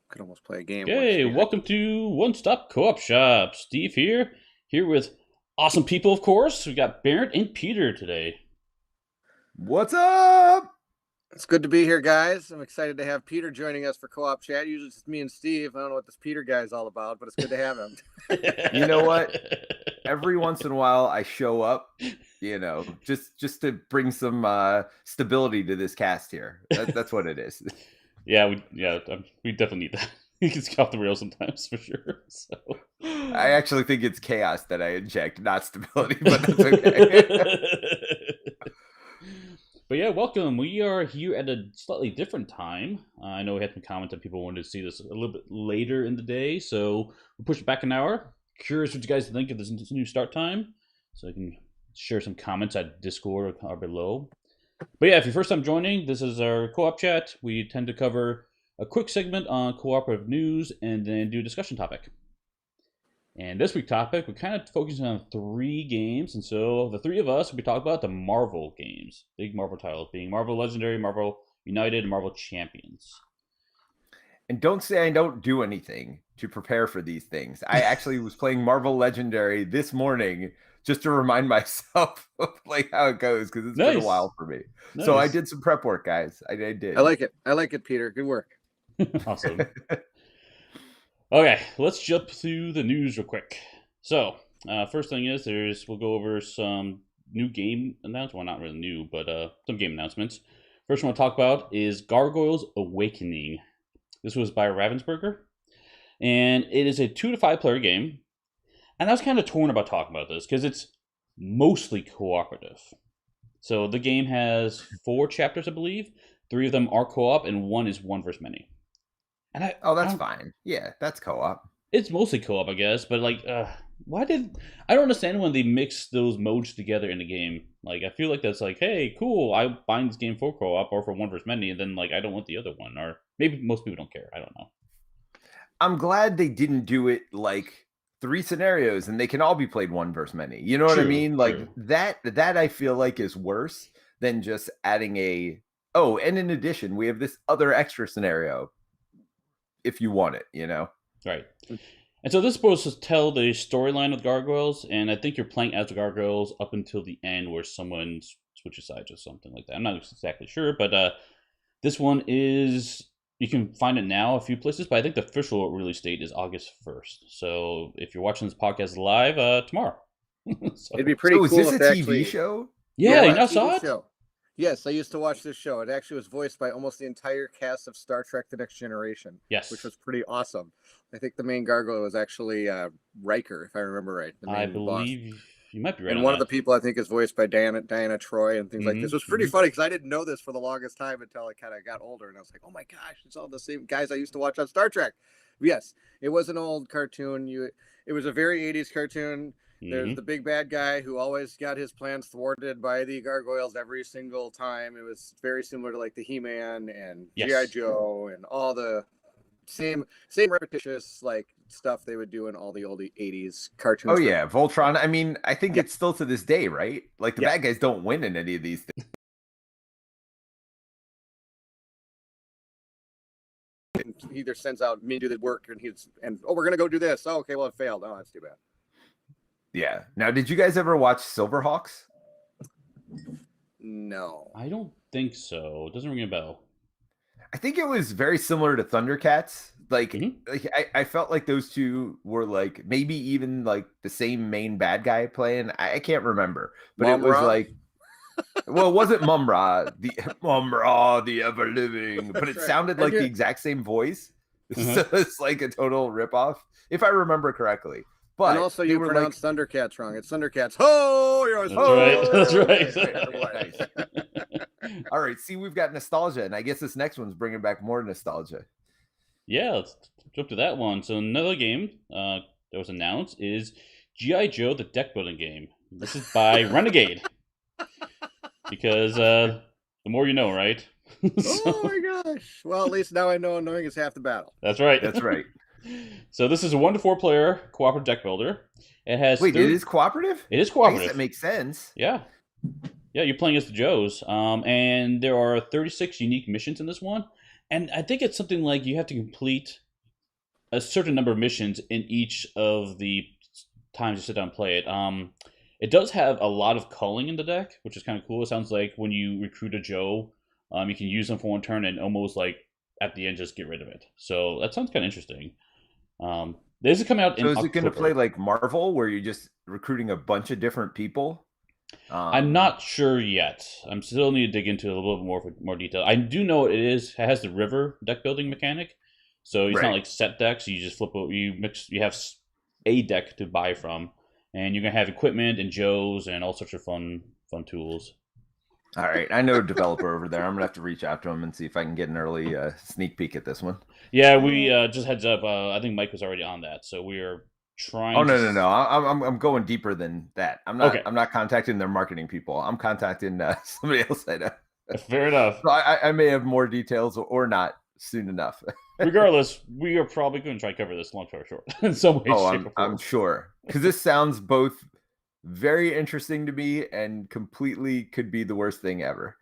Could almost play a game. Okay, welcome to One Stop Co-op Shop. Steve here with awesome people, of course. We got Bairnt and Peter today. What's up? It's good to be here, guys. I'm excited to have Peter joining us for co-op chat. Usually it's me and Steve. I don't know what this Peter guy is all about, but it's good to have him. You know what? Every once in a while I show up, just to bring some stability to this cast here. That's what it is. We definitely need that. He gets off the rails sometimes, for sure. So I actually think it's chaos that I inject, not stability, but that's okay. But yeah, welcome. We are here at a slightly different time. I know we had some comments that people wanted to see this a little bit later in the day, so we'll push it back an hour. Curious what you guys think of this new start time, so I can share some comments at Discord or below. But yeah, if you're first time joining, this is our co-op chat. We tend to cover a quick segment on cooperative news and then do a discussion topic. And this week's topic, we're kind of focusing on 3 games. And so the 3 of us will be talking about the Marvel games. Big Marvel titles being Marvel Legendary, Marvel United, and Marvel Champions. And don't say I don't do anything to prepare for these things. I actually was playing Marvel Legendary this morning just to remind myself of like how it goes, because it's been a while for me. Nice. So I did some prep work, guys. I did. I like it, Peter. Good work. Awesome. Okay, let's jump through the news real quick. So, first thing is, we'll go over some new game announcements. Well, not really new, but some game announcements. First one I'll talk about is Gargoyles Awakening. This was by Ravensburger, and it is a 2 to 5 player game. And I was kind of torn about talking about this because it's mostly cooperative. So the game has 4 chapters, I believe. 3 of them are co-op, and 1 is one versus many. And that's fine. Yeah, that's co-op. It's mostly co-op, I guess, but like, I don't understand when they mix those modes together in the game. Like, I feel like that's like, hey, cool, I bind this game for co-op or for one versus many, and then like I don't want the other one, or maybe most people don't care. I don't know. I'm glad they didn't do it like 3 scenarios and they can all be played one versus many. You know what I mean? Like that I feel like is worse than just adding and in addition, we have this other extra scenario if you want it, Right. And so this is supposed to tell the storyline of the Gargoyles, and I think you're playing as the Gargoyles up until the end where someone switches sides or something like that. I'm not exactly sure, but this one is, you can find it now a few places, but I think the official release date is August 1st. So if you're watching this podcast live, tomorrow. So, it'd be pretty cool. Is this a TV show? Yeah, you saw it? Show. Yes, I used to watch this show. It actually was voiced by almost the entire cast of Star Trek: The Next Generation. Yes. Which was pretty awesome. I think the main gargoyle was actually Riker, if I remember right. I believe boss. You might be right. And one of the people I think is voiced by Diana Troy and things like this. It was pretty funny because I didn't know this for the longest time until I kind of got older. And I was like, oh my gosh, it's all the same guys I used to watch on Star Trek. Yes, it was an old cartoon. It was a very 80s cartoon. There's the big bad guy who always got his plans thwarted by the gargoyles every single time. It was very similar to like the He-Man and G.I. Joe and all the same repetitious like stuff they would do in all the old 80s cartoons. Oh yeah, Voltron. I mean, I think it's still to this day, right? Like the bad guys don't win in any of these things. He either sends out me to do the work and we're gonna go do this. Oh, okay, well it failed. Oh, that's too bad. Yeah. Now, did you guys ever watch Silverhawks? No. I don't think so. It doesn't ring a bell. I think it was very similar to Thundercats. Like I felt like those two were like maybe even like the same main bad guy playing. I can't remember. But Mum-Ra? It was like, well, it wasn't Mum-Ra, the ever living, but it sounded like the exact same voice. So it's like a total ripoff, if I remember correctly. But and also, you pronounced Thundercats wrong. It's Thundercats. Oh, you're That's right. All right. See, we've got nostalgia, and I guess this next one's bringing back more nostalgia. Yeah, let's jump to that one. So another game that was announced is G.I. Joe: The Deck Building Game. This is by Renegade. Because the more you know, right? Oh my gosh! Well, at least now I know knowing is half the battle. That's right. That's right. So this is a 1 to 4 player cooperative deck builder. It has it is cooperative? It is cooperative. I guess that makes sense. Yeah. Yeah, you're playing as the Joes. And there are 36 unique missions in this one. And I think it's something like you have to complete a certain number of missions in each of the times you sit down and play it. It does have a lot of culling in the deck, which is kind of cool. It sounds like when you recruit a Joe, you can use them for one turn and almost like at the end just get rid of it. So that sounds kind of interesting. This is coming out in So is it going to October. play like Marvel, where you're just recruiting a bunch of different people? I'm not sure yet. I'm still need to dig into it a little bit more detail. I do know it has the river deck building mechanic, so it's not Right. like set decks. You just flip you mix. You have a deck to buy from, and you're gonna have equipment and Joes and all sorts of fun tools. All right, I know a developer over there. I'm gonna have to reach out to him and see if I can get an early sneak peek at this one. Yeah, we just heads up. I think Mike was already on that, so we are trying. Oh no! I'm going deeper than that. Okay. I'm not contacting their marketing people. I'm contacting somebody else I know. Fair enough. So I may have more details or not soon enough. Regardless, we are probably going to try to cover this long story short in some way, shape, or form. I'm sure, because this sounds both very interesting to me and completely could be the worst thing ever.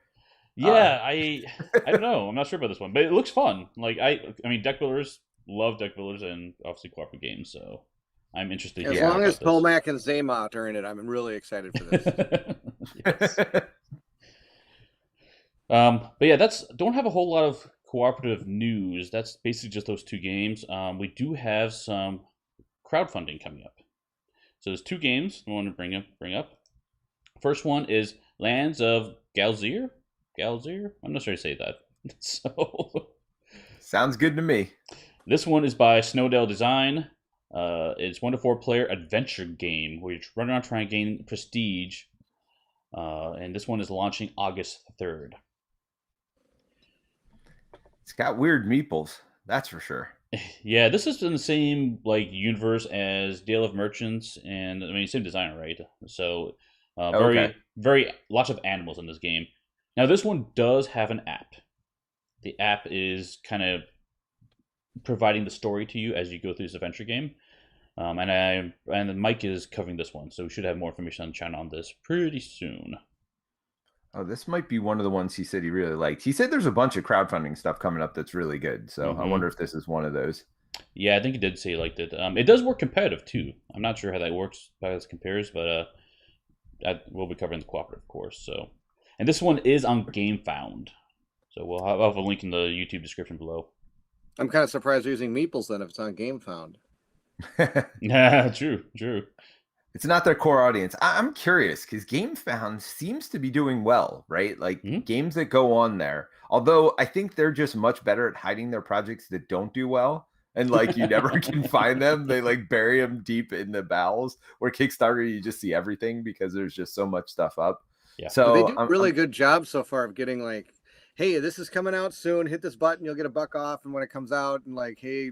Yeah, I don't know. I'm not sure about this one, but it looks fun. Like I mean, deck builders love deck builders and obviously cooperative games, so I'm interested. As long as Tomac and Zaymot are in it, I'm really excited for this. But yeah, don't have a whole lot of cooperative news. That's basically just those two games. We do have some crowdfunding coming up. So there's two games I want to bring up. First one is Lands of Galzyr. Galzyr? I'm not sure to say that. So sounds good to me. This one is by Snowdell Design. It's 1 to 4 player adventure game where you run around trying to gain prestige. And this one is launching August 3rd. It's got weird meeples, that's for sure. Yeah, this is in the same like universe as Dale of Merchants, and I mean same designer, right? So very lots of animals in this game. Now this one does have an app. The app is kind of providing the story to you as you go through this adventure game. And Mike is covering this one, so we should have more information on the channel on this pretty soon. Oh, this might be one of the ones he said he really liked. He said there's a bunch of crowdfunding stuff coming up that's really good. So I wonder if this is one of those. Yeah, I think he did say he liked it. It does work competitive too. I'm not sure how that works, how this compares, but we'll be covering the cooperative, of course. So, and this one is on GameFound, so I'll have a link in the YouTube description below. I'm kind of surprised they're using meeples then if it's on GameFound. Yeah, true. It's not their core audience. I'm curious because GameFound seems to be doing well, right? Like games that go on there. Although I think they're just much better at hiding their projects that don't do well. And like you never can find them. They like bury them deep in the bowels. Where Kickstarter, you just see everything because there's just so much stuff up. Yeah. So but they do a really good job so far of getting like, hey, this is coming out soon. Hit this button, you'll get a $1 off. And when it comes out, and like, hey,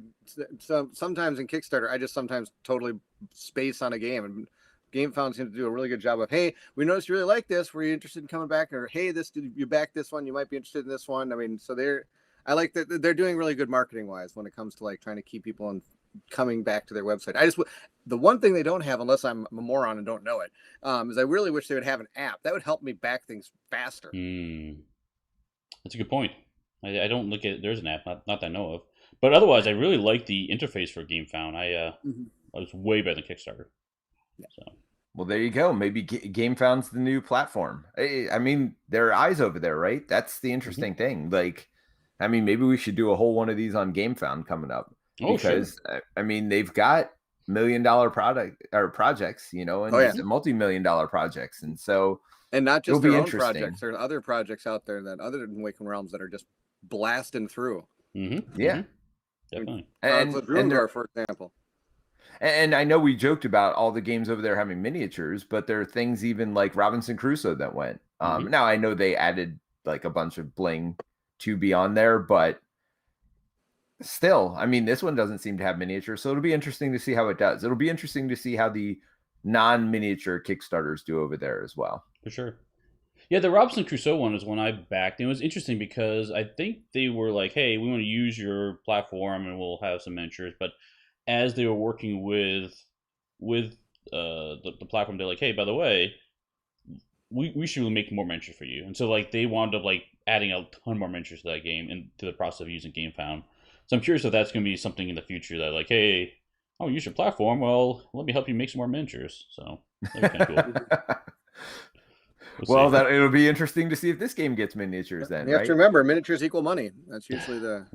sometimes in Kickstarter, I just sometimes totally space on a game, and GameFound seems to do a really good job of, hey, we noticed you really like this. Were you interested in coming back? Or hey, you back this one, you might be interested in this one. I mean, so I like that they're doing really good marketing wise when it comes to like trying to keep people on coming back to their website. The one thing they don't have, unless I'm a moron and don't know it, is I really wish they would have an app that would help me back things faster. That's a good point. I don't look at there's an app, not that I know of, but otherwise I really like the interface for GameFound. I was way better than Kickstarter. Yeah. So. Well, there you go. Maybe GameFound's the new platform. I mean, there are eyes over there, right? That's the interesting thing. Like, I mean, maybe we should do a whole one of these on GameFound coming up. Because, sure. I mean, they've got $1 million projects, you know, and multi-million-dollar projects. And so, and not just their own projects, there are other projects out there that other than Awakened Realms that are just blasting through. Yeah, definitely. And there, for example. And I know we joked about all the games over there having miniatures, but there are things even like Robinson Crusoe that went. Now I know they added like a bunch of bling to be on there, but still, I mean, this one doesn't seem to have miniatures, so it'll be interesting to see how it does. It'll be interesting to see how the non-miniature Kickstarters do over there as well. For sure. Yeah, the Robinson Crusoe one is one I backed. And it was interesting because I think they were like, hey, we want to use your platform and we'll have some miniatures, but as they were working with the platform, they're like, hey, by the way, we should really make more miniatures for you. And so like they wound up like adding a ton more miniatures to that game and to the process of using GameFound. So I'm curious if that's going to be something in the future that like, hey, oh, use your platform. Well, let me help you make some more miniatures. So that'd be kind of cool. Well, that it'll be interesting to see if this game gets miniatures then. You have to remember, miniatures equal money. That's usually the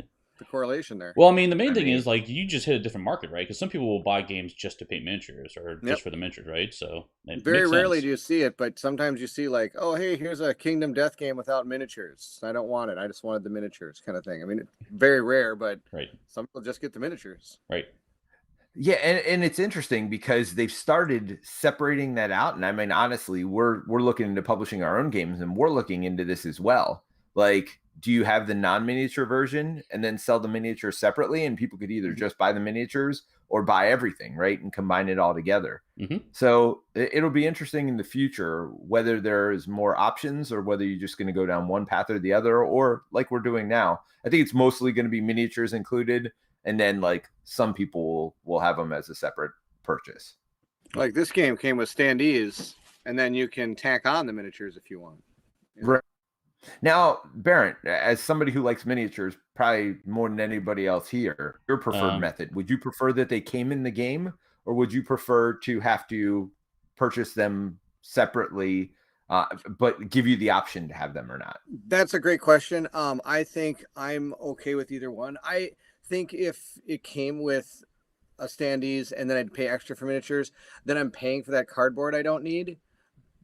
correlation there. Well, I mean, the main thing is like you just hit a different market, right? Because some people will buy games just to paint miniatures or just for the miniatures, right? So very rarely do you see it, but sometimes you see like, oh, hey, here's a Kingdom Death game without miniatures. I don't want it. I just wanted the miniatures, kind of thing. I mean, very rare, but some people just get the miniatures. Right. Yeah, and it's interesting because they've started separating that out. And I mean, honestly, we're looking into publishing our own games, and we're looking into this as well. Like, do you have the non-miniature version and then sell the miniature separately? And people could either just buy the miniatures or buy everything, right? And combine it all together. So it'll be interesting in the future whether there's more options or whether you're just going to go down one path or the other, or like we're doing now. I think it's mostly going to be miniatures included. And then like some people will have them as a separate purchase. Like this game came with standees, and then you can tack on the miniatures if you want. Right. Now, Bairnt, as somebody who likes miniatures, probably more than anybody else here, your preferred method, would you prefer that they came in the game, or would you prefer to have to purchase them separately, but give you the option to have them or not? That's a great question. I think I'm okay with either one. I think if it came with a standees and then I'd pay extra for miniatures, then I'm paying for that cardboard I don't need,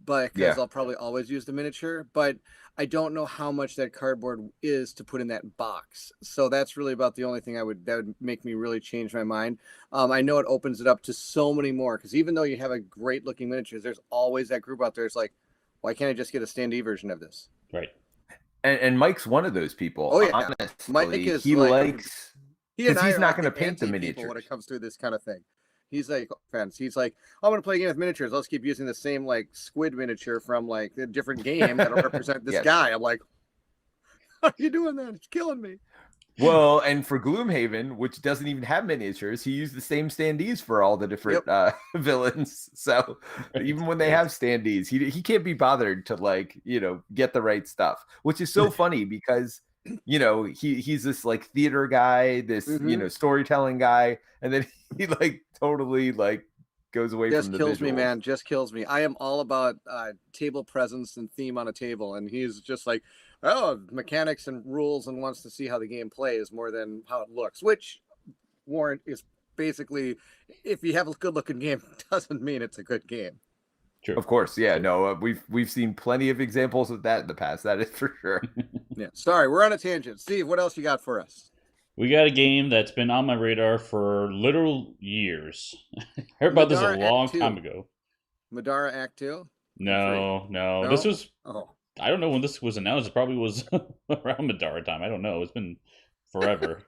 but because I'll probably always use the miniature. But I don't know how much that cardboard is to put in that box. So that's really about the only thing that would make me really change my mind. I know it opens it up to so many more, because even though you have a great looking miniatures, there's always that group out there. It's like, why can't I just get a standee version of this? Right. And Mike's one of those people. Oh yeah, honestly, Mike is he likes. Because he's not going to paint the miniatures when it comes to this kind of thing. He's like fans. He's like, I'm going to play a game with miniatures. Let's keep using the same like squid miniature from like a different game that'll represent this guy. I'm like, how are you doing that? It's killing me. Well, and for Gloomhaven, which doesn't even have miniatures, he used the same standees for all the different villains. So even when they have standees, he can't be bothered to like, get the right stuff, which is so funny because he's this like theater guy, this storytelling guy, and then he like totally like goes away from the kills visuals. Me, man. Just kills me. I am all about table presence and theme on a table, and he's just like, oh, mechanics and rules, and wants to see how the game plays more than how it looks, which Warrant is basically, if you have a good looking game, doesn't mean it's a good game. True. Of course, yeah. No, we've seen plenty of examples of that in the past. That is for sure. Yeah. Sorry, we're on a tangent. Steve, what else you got for us? We got a game that's been on my radar for literal years. I heard about this a long time ago. Madara Act 2? No. This was... I don't know when this was announced. It probably was around Madara time. I don't know. It's been forever.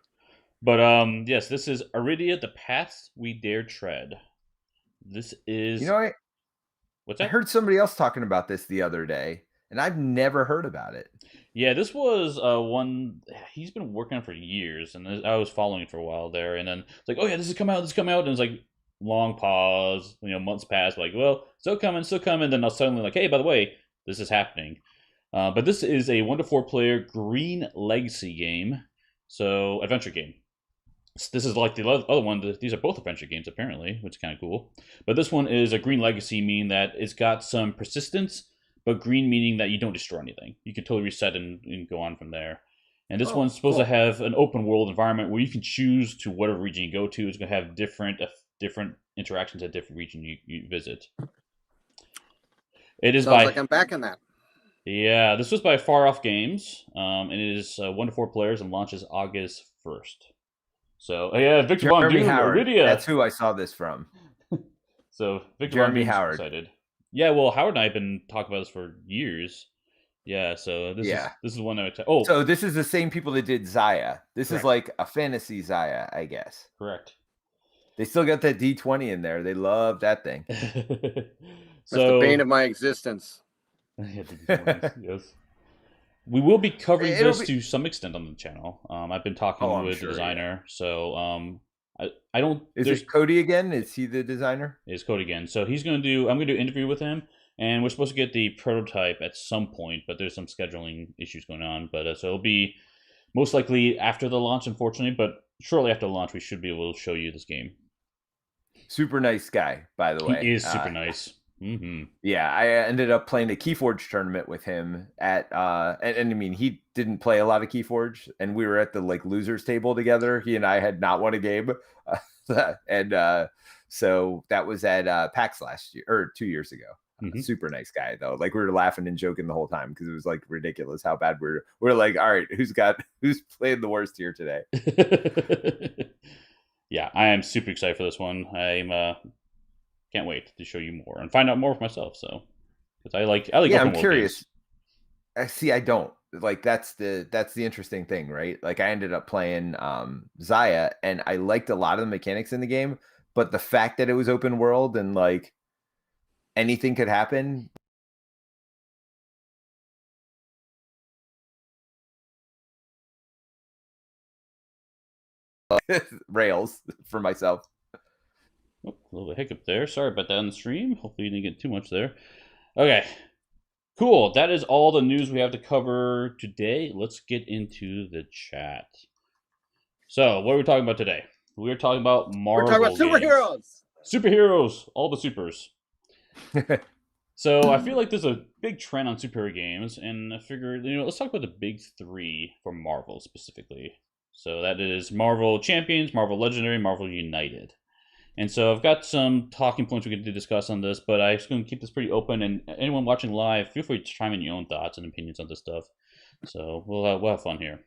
But yes, this is Arydia, The Paths We Dare Tread. This is... What's that? I heard somebody else talking about this the other day, and I've never heard about it. Yeah, this was one he's been working on for years, and I was following it for a while there, and then it's like, oh yeah, this is coming out, and it's like long pause, months pass, like, well, still coming, then I'll suddenly like, hey, by the way, this is happening. But this is a 1 to 4 player green legacy game, so adventure game. This is like the other one. These are both adventure games, apparently, which is kind of cool. But this one is a green legacy, meaning that it's got some persistence, but green meaning that you don't destroy anything. You can totally reset and go on from there. And this one's supposed to have an open world environment where you can choose to whatever region you go to. It's going to have different interactions at different region you visit. It is Sounds like I'm back in that. Yeah, this was by Far Off Games, and it is 1 to 4 players and launches August 1st. So yeah, Victor Von Doom, Arydia. That's who I saw this from. So Victor Jeremy Von Howard. Excited. Yeah, well, Howard and I have been talking about this for years. Yeah, so this is one that so this is the same people that did Zaya. This is like a fantasy Zaya, I guess. Correct. They still got that D20 in there. They love that thing. That's the bane of my existence. Yes. We will be covering this to some extent on the channel. I've been talking with the designer, so I don't. Is it Cody again? Is he the designer? It's Cody again. So he's going to do. I'm going to do an interview with him, and we're supposed to get the prototype at some point, but there's some scheduling issues going on. But so it'll be most likely after the launch, unfortunately, but shortly after launch, we should be able to show you this game. Super nice guy, by the way. He is super nice. Mm-hmm. Yeah, I ended up playing a Keyforge tournament with him at and I mean he didn't play a lot of Keyforge, and we were at the like losers table together. He and I had not won a game, and so that was at PAX last year or 2 years ago. Mm-hmm. Super nice guy though. Like we were laughing and joking the whole time because it was like ridiculous how bad we're like, all right, who's playing the worst here today? Yeah, I am super excited for this one. I'm can't wait to show you more and find out more for myself. So, because I like. Yeah, I'm curious. I don't like that's the interesting thing, right? Like I ended up playing Xayah, and I liked a lot of the mechanics in the game, but the fact that it was open world and like anything could happen. Rails for myself. Oh, a little hiccup there. Sorry about that on the stream. Hopefully you didn't get too much there. Okay. Cool. That is all the news we have to cover today. Let's get into the chat. So, what are we talking about today? We're talking about Marvel. We're talking about superheroes. Superheroes. All the supers. So, I feel like there's a big trend on superhero games, and I figured, let's talk about the big three for Marvel specifically. So, that is Marvel Champions, Marvel Legendary, Marvel United. And so I've got some talking points we can discuss on this, but I'm just going to keep this pretty open. And anyone watching live, feel free to chime in your own thoughts and opinions on this stuff. So we'll have fun here.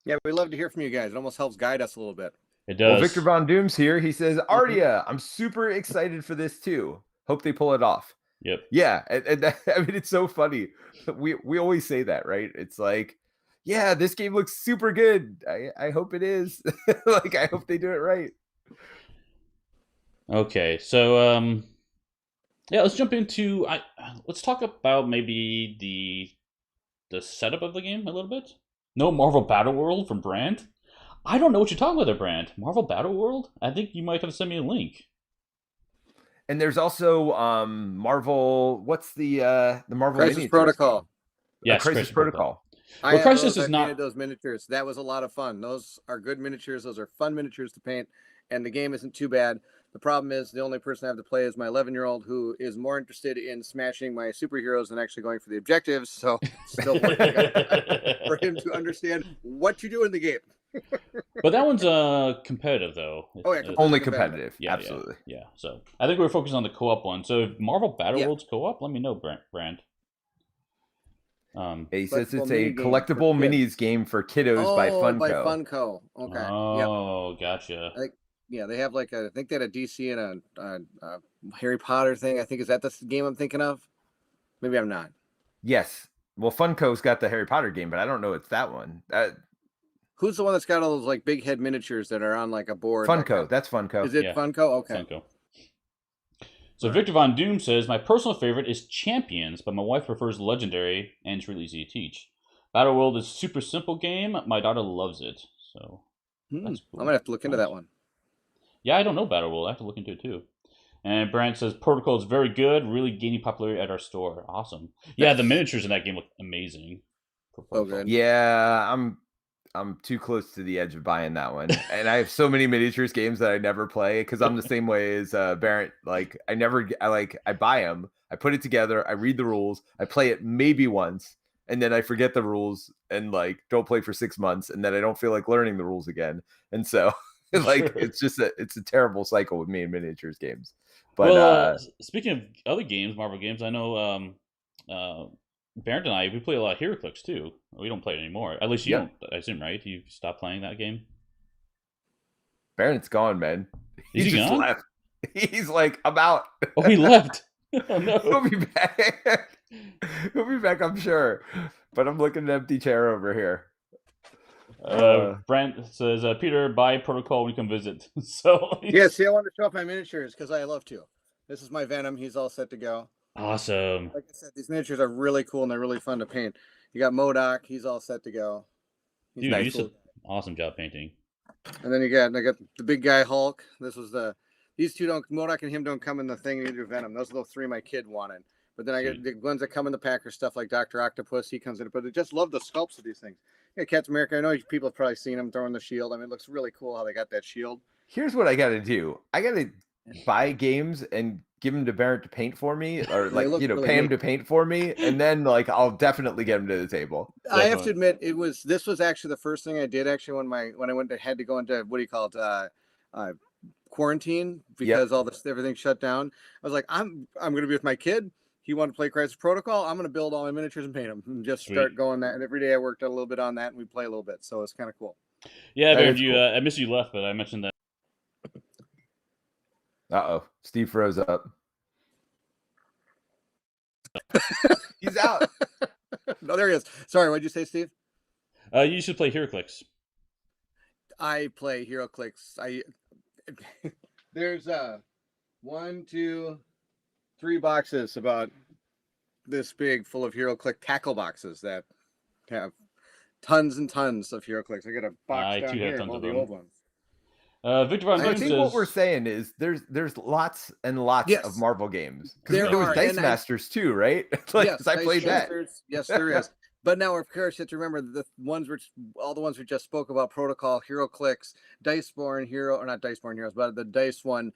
Yeah, we love to hear from you guys. It almost helps guide us a little bit. It does. Well, Victor Von Doom's here. He says, Arydia, I'm super excited for this too. Hope they pull it off. Yep. Yeah, and that, I mean, it's so funny. We always say that, right? It's like, yeah, this game looks super good. I hope it is. Like, I hope they do it right. Okay, so yeah, let's jump into let's talk about maybe the setup of the game a little bit. No Marvel Battle World from Bairnt. I don't know what you're talking about there, Bairnt. Marvel Battle World? I think you might have to send me a link. And there's also Marvel. What's the Marvel Crisis Protocol? Yes, Crisis Protocol. Well, Crisis is not those miniatures. That was a lot of fun. Those are good miniatures. Those are fun miniatures to paint, and the game isn't too bad. The problem is the only person I have to play is my 11-year-old, who is more interested in smashing my superheroes than actually going for the objectives. So still working for him to understand what you do in the game. But that one's competitive though. Oh yeah, only competitive. Yeah, absolutely. Yeah. So I think we're focused on the co-op one. So if Marvel Battle World's co-op, let me know, Brand. He says it's a collectible minis game for kiddos by Funko. By Funko. Okay. Oh, gotcha. Yeah, they have I think they had a DC and a Harry Potter thing. I think, is that the game I'm thinking of? Maybe I'm not. Yes. Well, Funko's got the Harry Potter game, but I don't know it's that one. Who's the one that's got all those big head miniatures that are on a board? Funko. That's Funko. Is it Funko? Okay. Funko. So Victor Von Doom says, my personal favorite is Champions, but my wife prefers Legendary, and it's really easy to teach. Battle World is a super simple game. My daughter loves it. So that's cool. I'm going to have to look into that one. Yeah, I don't know Battle World. I have to look into it too. And Brant says, Protocol is very good, really gaining popularity at our store. Awesome. Yeah, the miniatures in that game look amazing. Oh, good. Yeah, I'm too close to the edge of buying that one. And I have so many miniatures games that I never play because I'm the same way as Bairnt. Like, I buy them, I put it together, I read the rules, I play it maybe once, and then I forget the rules and don't play for 6 months, and then I don't feel like learning the rules again. And so it's just it's a terrible cycle with me in miniatures games. But speaking of other games, Marvel games, I know Bairnt and I, we play a lot of HeroClix too. We don't play it anymore. At least you don't, I assume, right? You stopped playing that game? Bairnt's gone, man. Is he just gone? Left. He's like, I'm out. Oh, he left. Oh, no. He'll be back. He'll be back, I'm sure. But I'm looking at an empty chair over here. Brent says, Peter, buy Protocol when you come visit. So yeah, see, I want to show off my miniatures because I love to. This is my Venom. He's all set to go. Awesome. Like I said, these miniatures are really cool and they're really fun to paint. You got MODOK. He's all set to go. He's nice. You did an awesome job painting. And then I got the big guy Hulk. This was these two MODOK and him don't come in the thing. Neither Venom. Those are the three my kid wanted. But then I get the ones that come in the pack are stuff like Dr. Octopus. He comes in. But I just love the sculpts of these things. Yeah, Captain America. I know people have probably seen him throwing the shield. I mean, it looks really cool how they got that shield. Here's what I got to do. I got to buy games and give them to Bairnt to paint for me, or like, really pay him neat. to paint for me. And then like, I'll definitely get him to the table. I have to admit, this was actually the first thing I did actually when I had to go into, what do you call it? Quarantine, because everything shut down. I was like, I'm going to be with my kid. He wanted to play Crisis Protocol. I'm going to build all my miniatures and paint them and just start going that. And every day I worked out a little bit on that and we play a little bit. So it's kind of cool. Yeah, Bairnt, cool. I missed you left, but I mentioned that. Uh-oh. Steve froze up. He's out. No, there he is. Sorry, what'd you say, Steve? You should play HeroClix. I play HeroClix. There's 1, 2, 3 boxes about this big full of HeroClix tackle boxes that have tons and tons of HeroClix. I got a box down here of all the old ones. Victor Von I think what we're saying is there's lots and lots of Marvel games. Because there was Dice Masters too, right? Like, yes, I played that. Yes, there is. But now, of course, you have to remember all the ones we just spoke about: Protocol, HeroClix, Diceborn Hero, or not Diceborn Heroes, but the Dice one.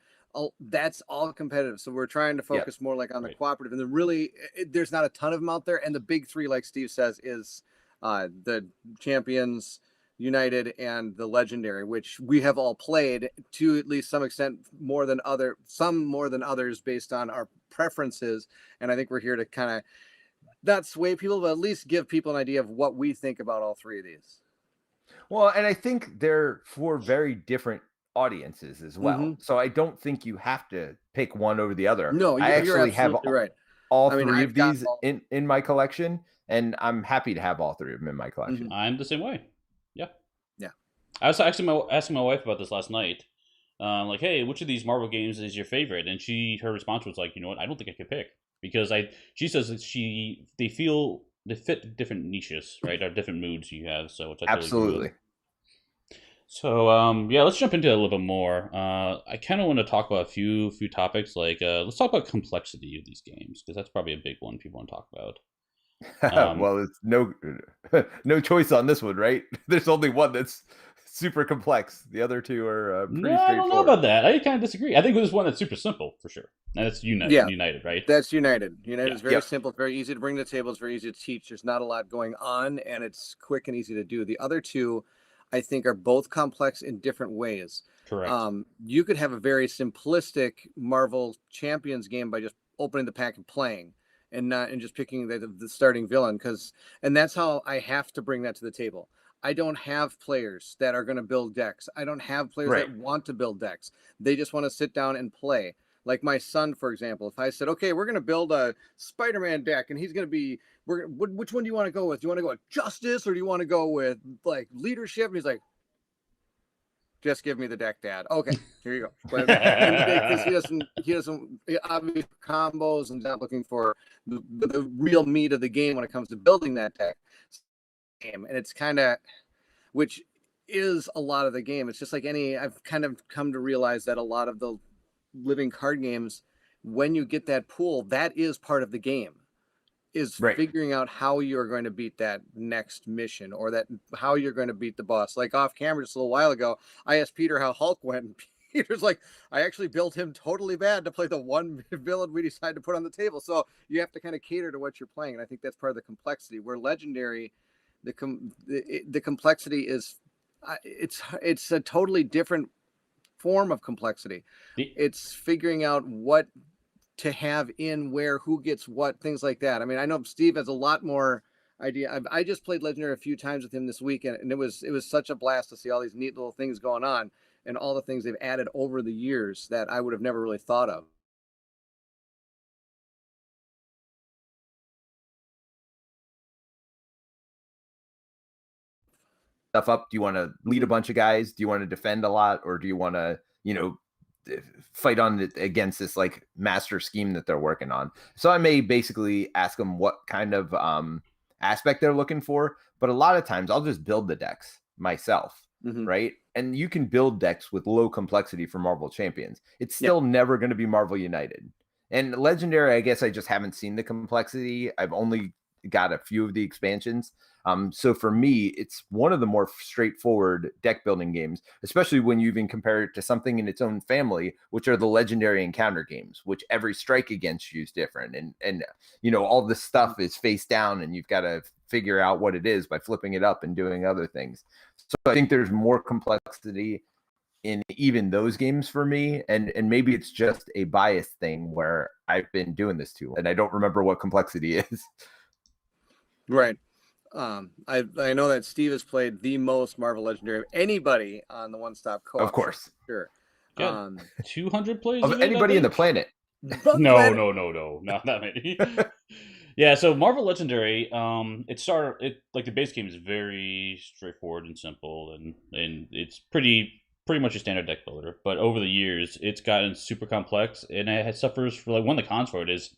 That's all competitive. So we're trying to focus more like on the cooperative, and there's not a ton of them out there. And the big three, like Steve says, is the Champions, United, and the Legendary, which we have all played to at least some extent, some more than others based on our preferences. And I think we're here to kind of not sway people, but at least give people an idea of what we think about all three of these. Well, and I think they're for very different audiences as well. Mm-hmm. So I don't think you have to pick one over the other. No, I actually have all three of these in my collection, and I'm happy to have all three of them in my collection. Mm-hmm. I'm the same way. Yeah. Yeah. I was actually asking my wife about this last night. Like, hey, which of these Marvel games is your favorite? And her response was like, you know what? I don't think I could pick, because she says that they fit different niches, right? Or different moods you have. So which I absolutely. So let's jump into it a little bit more. I kind of want to talk about a few topics. Like, let's talk about complexity of these games, because that's probably a big one people want to talk about. Well, it's no choice on this one, right? There's only one that's super complex. The other two are pretty straightforward. I don't know about that. I kind of disagree. I think there's one that's super simple for sure. And that's United, right? That's United. United is very simple. It's very easy to bring to the table. It's very easy to teach. There's not a lot going on, and it's quick and easy to do. The other two, I think, are both complex in different ways. Correct. You could have a very simplistic Marvel Champions game by just opening the pack and playing, and just picking the starting villain, and that's how I have to bring that to the table. I don't have players that are going to build decks. I don't have players that want to build decks. They just want to sit down and play. Like my son, for example, if I said, okay, we're going to build a Spider-Man deck, and he's going to be, which one do you want to go with? Do you want to go with Justice, or do you want to go with like Leadership? And he's like, just give me the deck, Dad. Okay, here you go. Because he doesn't obviously combos and not looking for the real meat of the game when it comes to building that deck. And it's kind of, which is a lot of the game. It's just like I've kind of come to realize that a lot of the living card games, when you get that pool, that is part of the game, is figuring out how you're going to beat that next mission, or how you're going to beat the boss. Like off camera just a little while ago, I asked Peter how Hulk went, and Peter's like, I actually built him totally bad to play the one villain we decided to put on the table. So you have to kind of cater to what you're playing, and I think that's part of the complexity. Where Legendary, the complexity is it's a totally different form of complexity. It's figuring out what to have in where, who gets what, things like that. I mean, I know Steve has a lot more idea. I just played Legendary a few times with him this weekend, and it was such a blast to see all these neat little things going on and all the things they've added over the years that I would have never really thought of. Stuff up? Do you want to lead a bunch of guys? Do you want to defend a lot, or do you want to, fight on against this like master scheme that they're working on? So I may basically ask them what kind of aspect they're looking for, but a lot of times I'll just build the decks myself, right? And you can build decks with low complexity for Marvel Champions. It's still never going to be Marvel United. And Legendary, I guess I just haven't seen the complexity. I've only got a few of the expansions. So for me, it's one of the more straightforward deck building games, especially when you even compare it to something in its own family, which are the legendary encounter games, which every strike against you is different. And all this stuff is face down and you've got to figure out what it is by flipping it up and doing other things. So I think there's more complexity in even those games for me, and maybe it's just a bias thing where I've been doing this too and I don't remember what complexity is. Right. I know that Steve has played the most Marvel Legendary of anybody on the One Stop Co-op. Of course. Sure. 200 plays of anybody in the planet. No, not that many. Yeah, so Marvel Legendary, it like the base game is very straightforward and simple, and it's pretty much a standard deck builder. But over the years, it's gotten super complex, and it suffers for like one of the cons for it is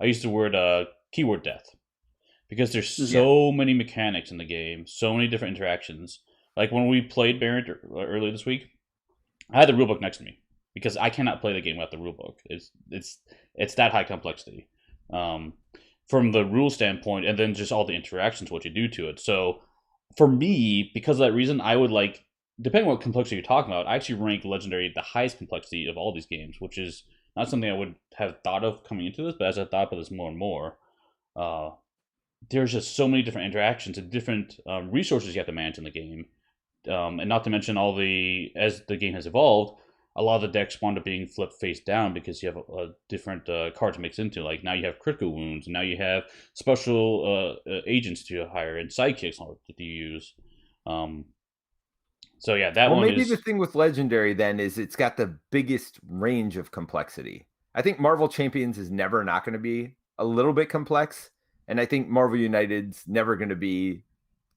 I use the word keyword death, because there's so many mechanics in the game, so many different interactions. Like when we played Bairnt earlier this week, I had the rulebook next to me because I cannot play the game without the rulebook. It's that high complexity. From the rule standpoint, and then just all the interactions, what you do to it. So for me, because of that reason, I would like, depending on what complexity you're talking about, I actually rank Legendary the highest complexity of all these games, which is not something I would have thought of coming into this, but as I thought about this more and more, there's just so many different interactions and different resources you have to manage in the game. And not to mention as the game has evolved, a lot of the decks wound up being flipped face down because you have a different card to mix into. Like now you have critical wounds, and now you have special agents to hire and sidekicks to use. So yeah, that one. Well, maybe the thing with Legendary then is it's got the biggest range of complexity. I think Marvel Champions is never not going to be a little bit complex, and I think Marvel United's never going to be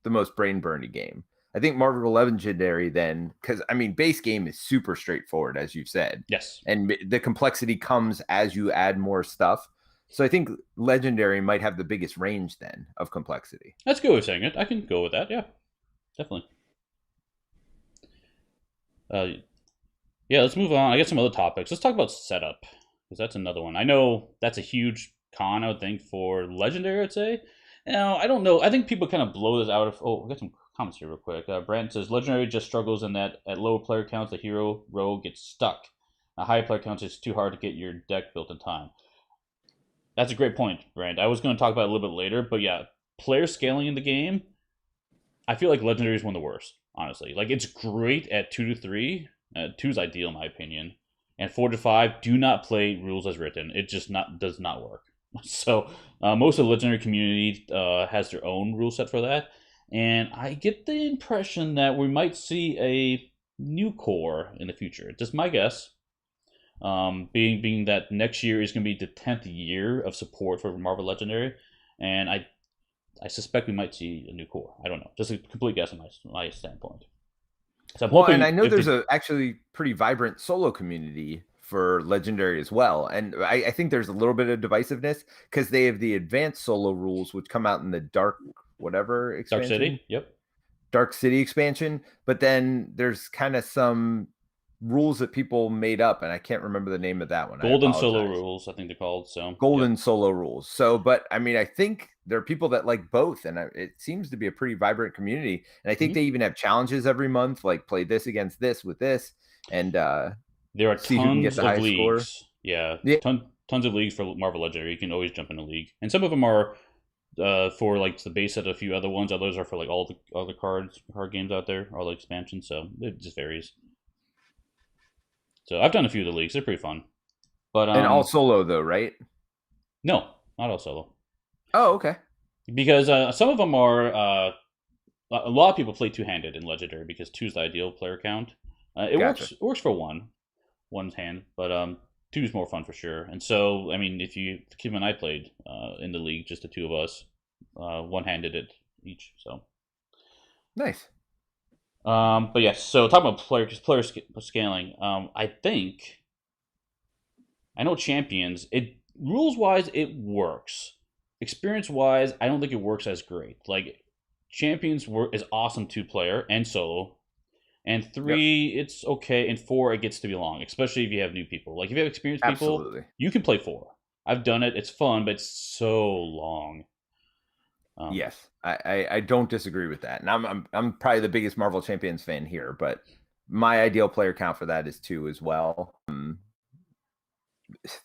the most brain burning game. I think Marvel Legendary then, because I mean, base game is super straightforward, as you've said. Yes. And the complexity comes as you add more stuff. So I think Legendary might have the biggest range then of complexity. That's a good way of saying it. I can go with that. Yeah, definitely. Yeah, let's move on. I got some other topics. Let's talk about setup, because that's another one. I know that's a huge con, I would think, for Legendary, I'd say. Now, I don't know. I think people kind of blow this out of... Oh, I got some comments here real quick. Brant says, Legendary just struggles in that at lower player counts, the hero row gets stuck. At high player counts, it's too hard to get your deck built in time. That's a great point, Brant. I was going to talk about it a little bit later, but yeah, player scaling in the game, I feel like Legendary is one of the worst, honestly. Like, it's great at 2 to 3. 2 is ideal, in my opinion. And 4 to 5, do not play rules as written. It just does not work. So, most of the Legendary community has their own rule set for that. And I get the impression that we might see a new core in the future. Just my guess. Being that next year is going to be the 10th year of support for Marvel Legendary. And I suspect we might see a new core. I don't know. Just a complete guess on my standpoint. So and I know there's a actually pretty vibrant solo community for Legendary as well. And I think there's a little bit of divisiveness because they have the advanced solo rules, which come out in the Dark expansion. Dark City, yep. Dark City expansion. But then there's kind of some rules that people made up, and I can't remember the name of that one. Golden solo rules, I think they're called. So Golden solo rules. So, but I mean, I think there are people that like both, and it seems to be a pretty vibrant community. And I think they even have challenges every month, like play this against this with this, and there are tons of leagues. Score. Yeah. Tons of leagues for Marvel Legendary. You can always jump in a league, and some of them are for like the base set. A few other ones. Others are for like all the other card games out there, all the expansions. So it just varies. So I've done a few of the leagues. They're pretty fun. But and all solo though, right? No, not all solo. Oh, okay. Because some of them are a lot of people play two-handed in Legendary because 2 is the ideal player count. It works for one's hand, but 2 is more fun for sure. And so, I mean, if Kim and I played in the league, just the 2 of us, one-handed it each. So nice. But yes, so talking about player scaling, I know Champions, rules wise it works. Experience wise, I don't think it works as great. Like Champions is awesome 2-player and solo, and 3 it's okay, and 4 it gets to be long, especially if you have new people. Like if you have experienced people, you can play 4. I've done it; it's fun, but it's so long. Yes, I don't disagree with that, and I'm probably the biggest Marvel Champions fan here, but my ideal player count for that is 2 as well.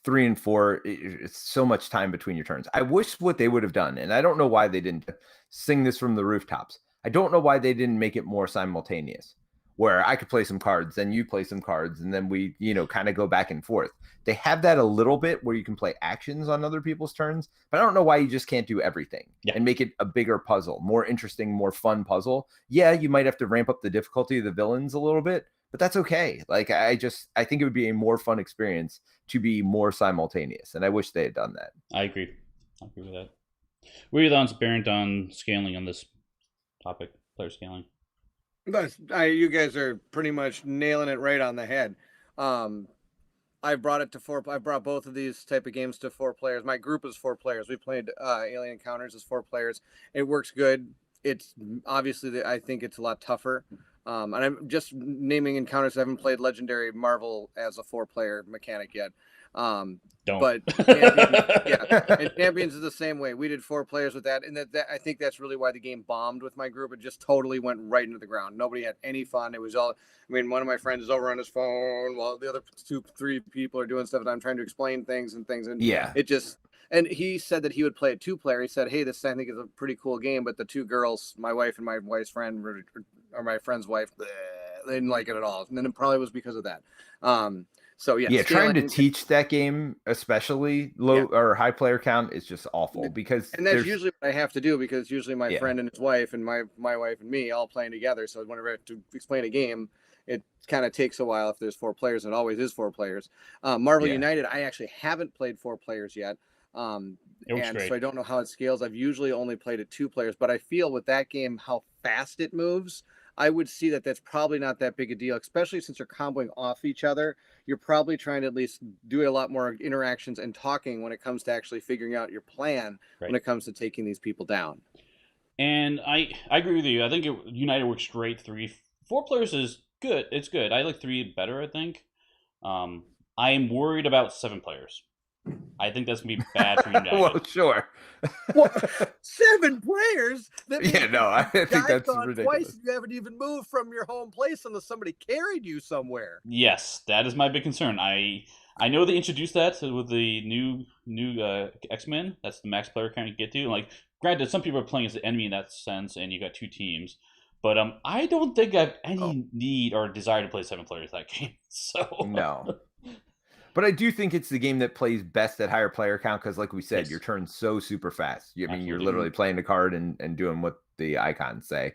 3 and 4, it's so much time between your turns. I wish what they would have done, and I don't know why they didn't sing this from the rooftops. I don't know why they didn't make it more simultaneous, where I could play some cards, then you play some cards, and then we, kind of go back and forth. They have that a little bit where you can play actions on other people's turns, but I don't know wwhy you just can't do everything and make it a bigger puzzle, more interesting, more fun puzzle. Yeah, you might have to ramp up the difficulty of the villains a little bit, but that's okay. Like, I think it would be a more fun experience to be more simultaneous, and I wish they had done that. I agree with that. Where are your thoughts, Bairnt, on scaling on this topic, player scaling? You guys are pretty much nailing it right on the head. I brought it to 4. I brought both of these type of games to 4 players. My group is 4 players. We played Alien Encounters as 4 players. It works good. It's obviously, I think it's a lot tougher. And I'm just naming encounters. I haven't played Legendary Marvel as a 4-player mechanic yet. Don't. But and Champions is the same way. We did 4 players with that, and that I think that's really why the game bombed with my group. It just totally went right into the ground. Nobody had any fun. It was all. I mean, one of my friends is over on his phone while the other 2-3 people are doing stuff, and I'm trying to explain things, and it just. And he said that he would play a 2-player. He said, "Hey, this I think is a pretty cool game, but the 2 girls, my wife and my wife's friend, or my friend's wife, they didn't like it at all." And then it probably was because of that. So trying to teach that game, especially low or high player count, is just awful because that's usually what I have to do, because usually my friend and his wife and my wife and me all playing together. So whenever I have to explain a game, it kind of takes a while if there's 4 players, and it always is 4 players. Marvel United, I actually haven't played 4 players yet. And so I don't know how it scales. I've usually only played it 2 players, but I feel with that game, how fast it moves, I would see that that's probably not that big a deal, especially since you're comboing off each other. You're probably trying to at least do a lot more interactions and talking when it comes to actually figuring out your plan when it comes to taking these people down. And I agree with you. I think United works great. 4 players is good. It's good. I like 3 better, I think. I am worried about 7 players. I think that's gonna be bad for United. Well, sure. 7 players? I think that's ridiculous. Twice, you haven't even moved from your home place unless somebody carried you somewhere. Yes, that is my big concern. I know they introduced that with the new X-Men. That's the max player count you get to. Like, granted, some people are playing as the enemy in that sense, and you got 2 teams. But I don't think I have any need or desire to play 7 players that game. So no. But I do think it's the game that plays best at higher player count because, like we said, your turn's so super fast. I mean, you're literally playing the card and doing what the icons say.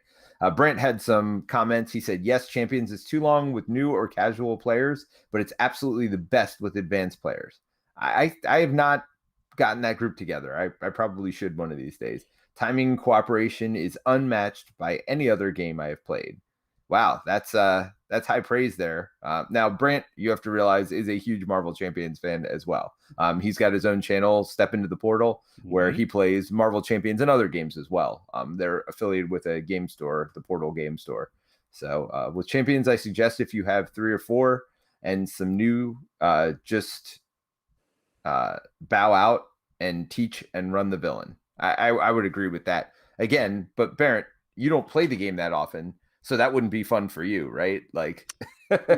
Brent had some comments. He said, yes, Champions is too long with new or casual players, but it's absolutely the best with advanced players. I have not gotten that group together. I probably should one of these days. Timing and cooperation is unmatched by any other game I have played. Wow, that's high praise there. Now, Brant, you have to realize, is a huge Marvel Champions fan as well. He's got his own channel, Step Into the Portal, where he plays Marvel Champions and other games as well. They're affiliated with a game store, the Portal Game Store. So with Champions, I suggest if you have 3 or 4 and some new, just bow out and teach and run the villain. I would agree with that. Again, but Barrett, you don't play the game that often. So that wouldn't be fun for you, right? Like,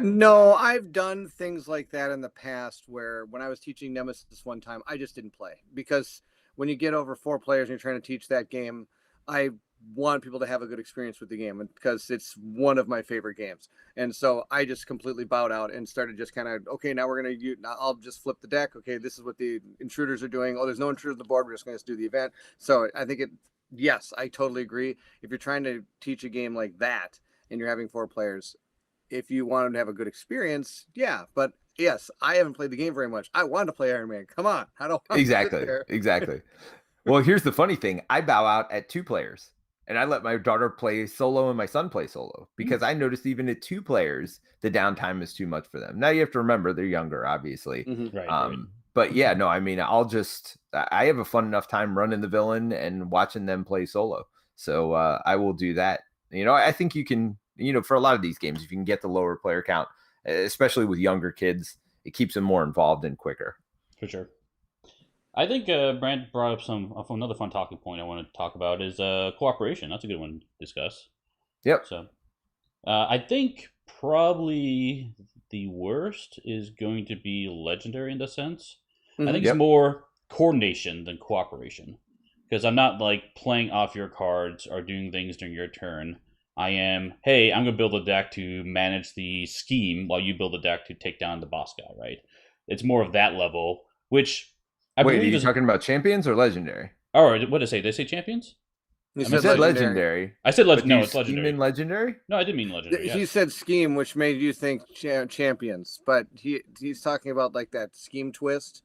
no, I've done things like that in the past where when I was teaching Nemesis one time, I just didn't play because when you get over 4 players and you're trying to teach that game, I want people to have a good experience with the game because it's one of my favorite games. And so I just completely bowed out and started just kind of, okay, now we're going to, I'll just flip the deck. Okay, this is what the intruders are doing. Oh, there's no intruders on the board. We're just going to do the event. So I think yes, I totally agree. If you're trying to teach a game like that and you're having 4 players, if you want them to have a good experience, yeah. But yes, I haven't played the game very much. I want to play Iron Man. Come on. I don't want Exactly. Well, here's the funny thing. I bow out at 2 players and I let my daughter play solo and my son play solo because I noticed even at 2 players, the downtime is too much for them. Now you have to remember they're younger, obviously. Right. But yeah, no, I mean, I have a fun enough time running the villain and watching them play solo. So I will do that. I think you can, for a lot of these games, if you can get the lower player count, especially with younger kids, it keeps them more involved and quicker. For sure. I think Brant brought up another fun talking point I want to talk about is cooperation. That's a good one to discuss. Yep. So I think probably the worst is going to be legendary in the sense. I think it's more coordination than cooperation. Because I'm not like playing off your cards or doing things during your turn. I am, hey, I'm going to build a deck to manage the scheme while you build a deck to take down the boss guy, right? It's more of that level, which I Wait, are believe you is. talking about champions or legendary? Oh, what did I say? Did I say champions? You said legendary. I said legendary. No, No, it's legendary. In legendary? No, I did mean legendary. He Yes. said scheme, which made you think champions, but he's talking about like that scheme twist.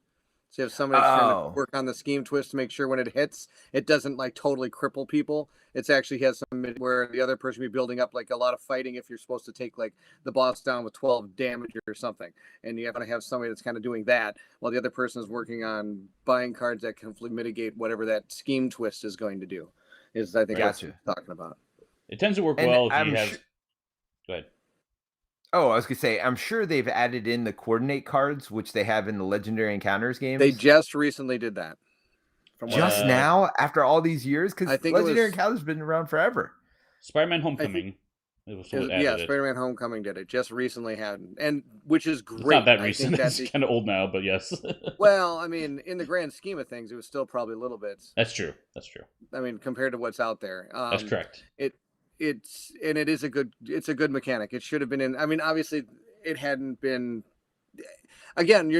So you have somebody trying to work on the scheme twist to make sure when it hits, it doesn't like totally cripple people. It's actually has some where the other person be building up like a lot of fighting if you're supposed to take like the boss down with 12 damage or something. And you have to have somebody that's kind of doing that while the other person is working on buying cards that can mitigate whatever that scheme twist is going to do. Is I think that's what he's talking about. It tends to work well if he has. Go ahead. Oh, I was gonna say, I'm sure they've added in the coordinate cards, which they have in the Legendary Encounters games. They just recently did that. Just now, after all these years, because Legendary Encounters has been around forever. Spider-Man Homecoming. Spider-Man Homecoming did it. Just recently had, and which is great. It's not that recent. It's kind of old now, but yes. Well, I mean, in the grand scheme of things, it was still probably a little bit. That's true. I mean, compared to what's out there. That's correct. It's a good mechanic. It should have been in. I mean, obviously, it hadn't been. Again,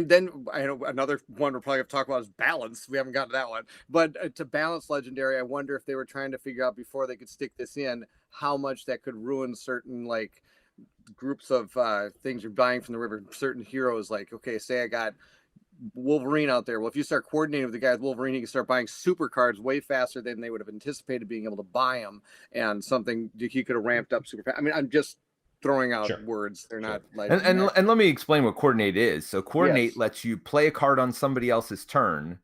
I know another one we're probably going to talk about is balance. We haven't gotten to that one, but to balance legendary, I wonder if they were trying to figure out before they could stick this in how much that could ruin certain like groups of things you're buying from the river. Certain heroes, like okay, say I got Wolverine out there. Well, if you start coordinating with the guy with Wolverine, he can start buying super cards way faster than they would have anticipated being able to buy them, and something he could have ramped up super fast. I mean, I'm just throwing out words. They're not like and let me explain what coordinate is. So coordinate lets you play a card on somebody else's turn.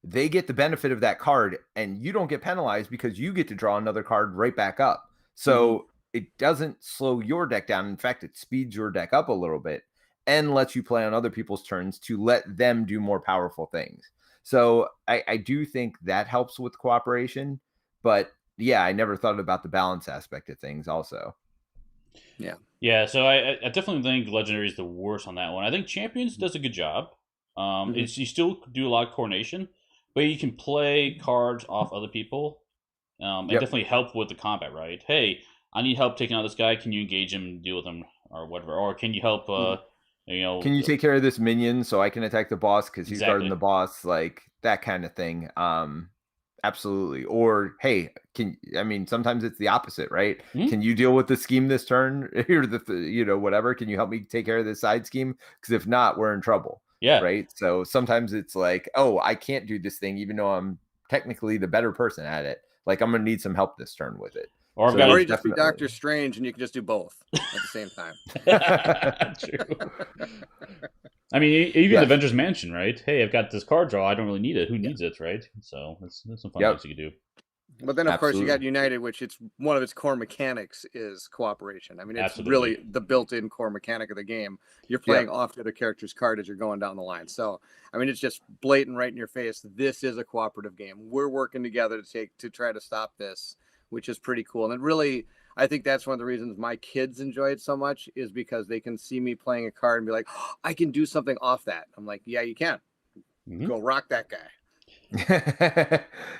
They get the benefit of that card, and you don't get penalized because you get to draw another card right back up. So it doesn't slow your deck down. In fact, it speeds your deck up a little bit and lets you play on other people's turns to let them do more powerful things. So I do think that helps with cooperation. But yeah, I never thought about the balance aspect of things also. Yeah, so I definitely think Legendary is the worst on that one. I think Champions does a good job. You still do a lot of coordination, but you can play cards off other people. And definitely help with the combat, right? Hey, I need help taking out this guy. Can you engage him, deal with him, or whatever? Or can you help? Can you take care of this minion so I can attack the boss because he's guarding the boss? Like that kind of thing. Absolutely. Or hey, sometimes it's the opposite, right? Can you deal with the scheme this turn or whatever? Can you help me take care of this side scheme? Because if not, we're in trouble. Yeah. Right. So sometimes it's like, oh, I can't do this thing, even though I'm technically the better person at it. Like I'm gonna need some help this turn with it. Or you just be Doctor Strange and you can just do both at the same time. True. I mean, even Avengers Mansion, right? Hey, I've got this card draw. I don't really need it. Who needs it, right? So that's some fun things you can do. But then, of course, you got United, which it's one of its core mechanics is cooperation. I mean, it's really the built-in core mechanic of the game. You're playing off the other character's card as you're going down the line. So, I mean, it's just blatant right in your face. This is a cooperative game. We're working together to try to stop this, which is pretty cool. And it really, I think that's one of the reasons my kids enjoy it so much is because they can see me playing a card and be like, oh, I can do something off that. I'm like, yeah, you can. Go rock that guy.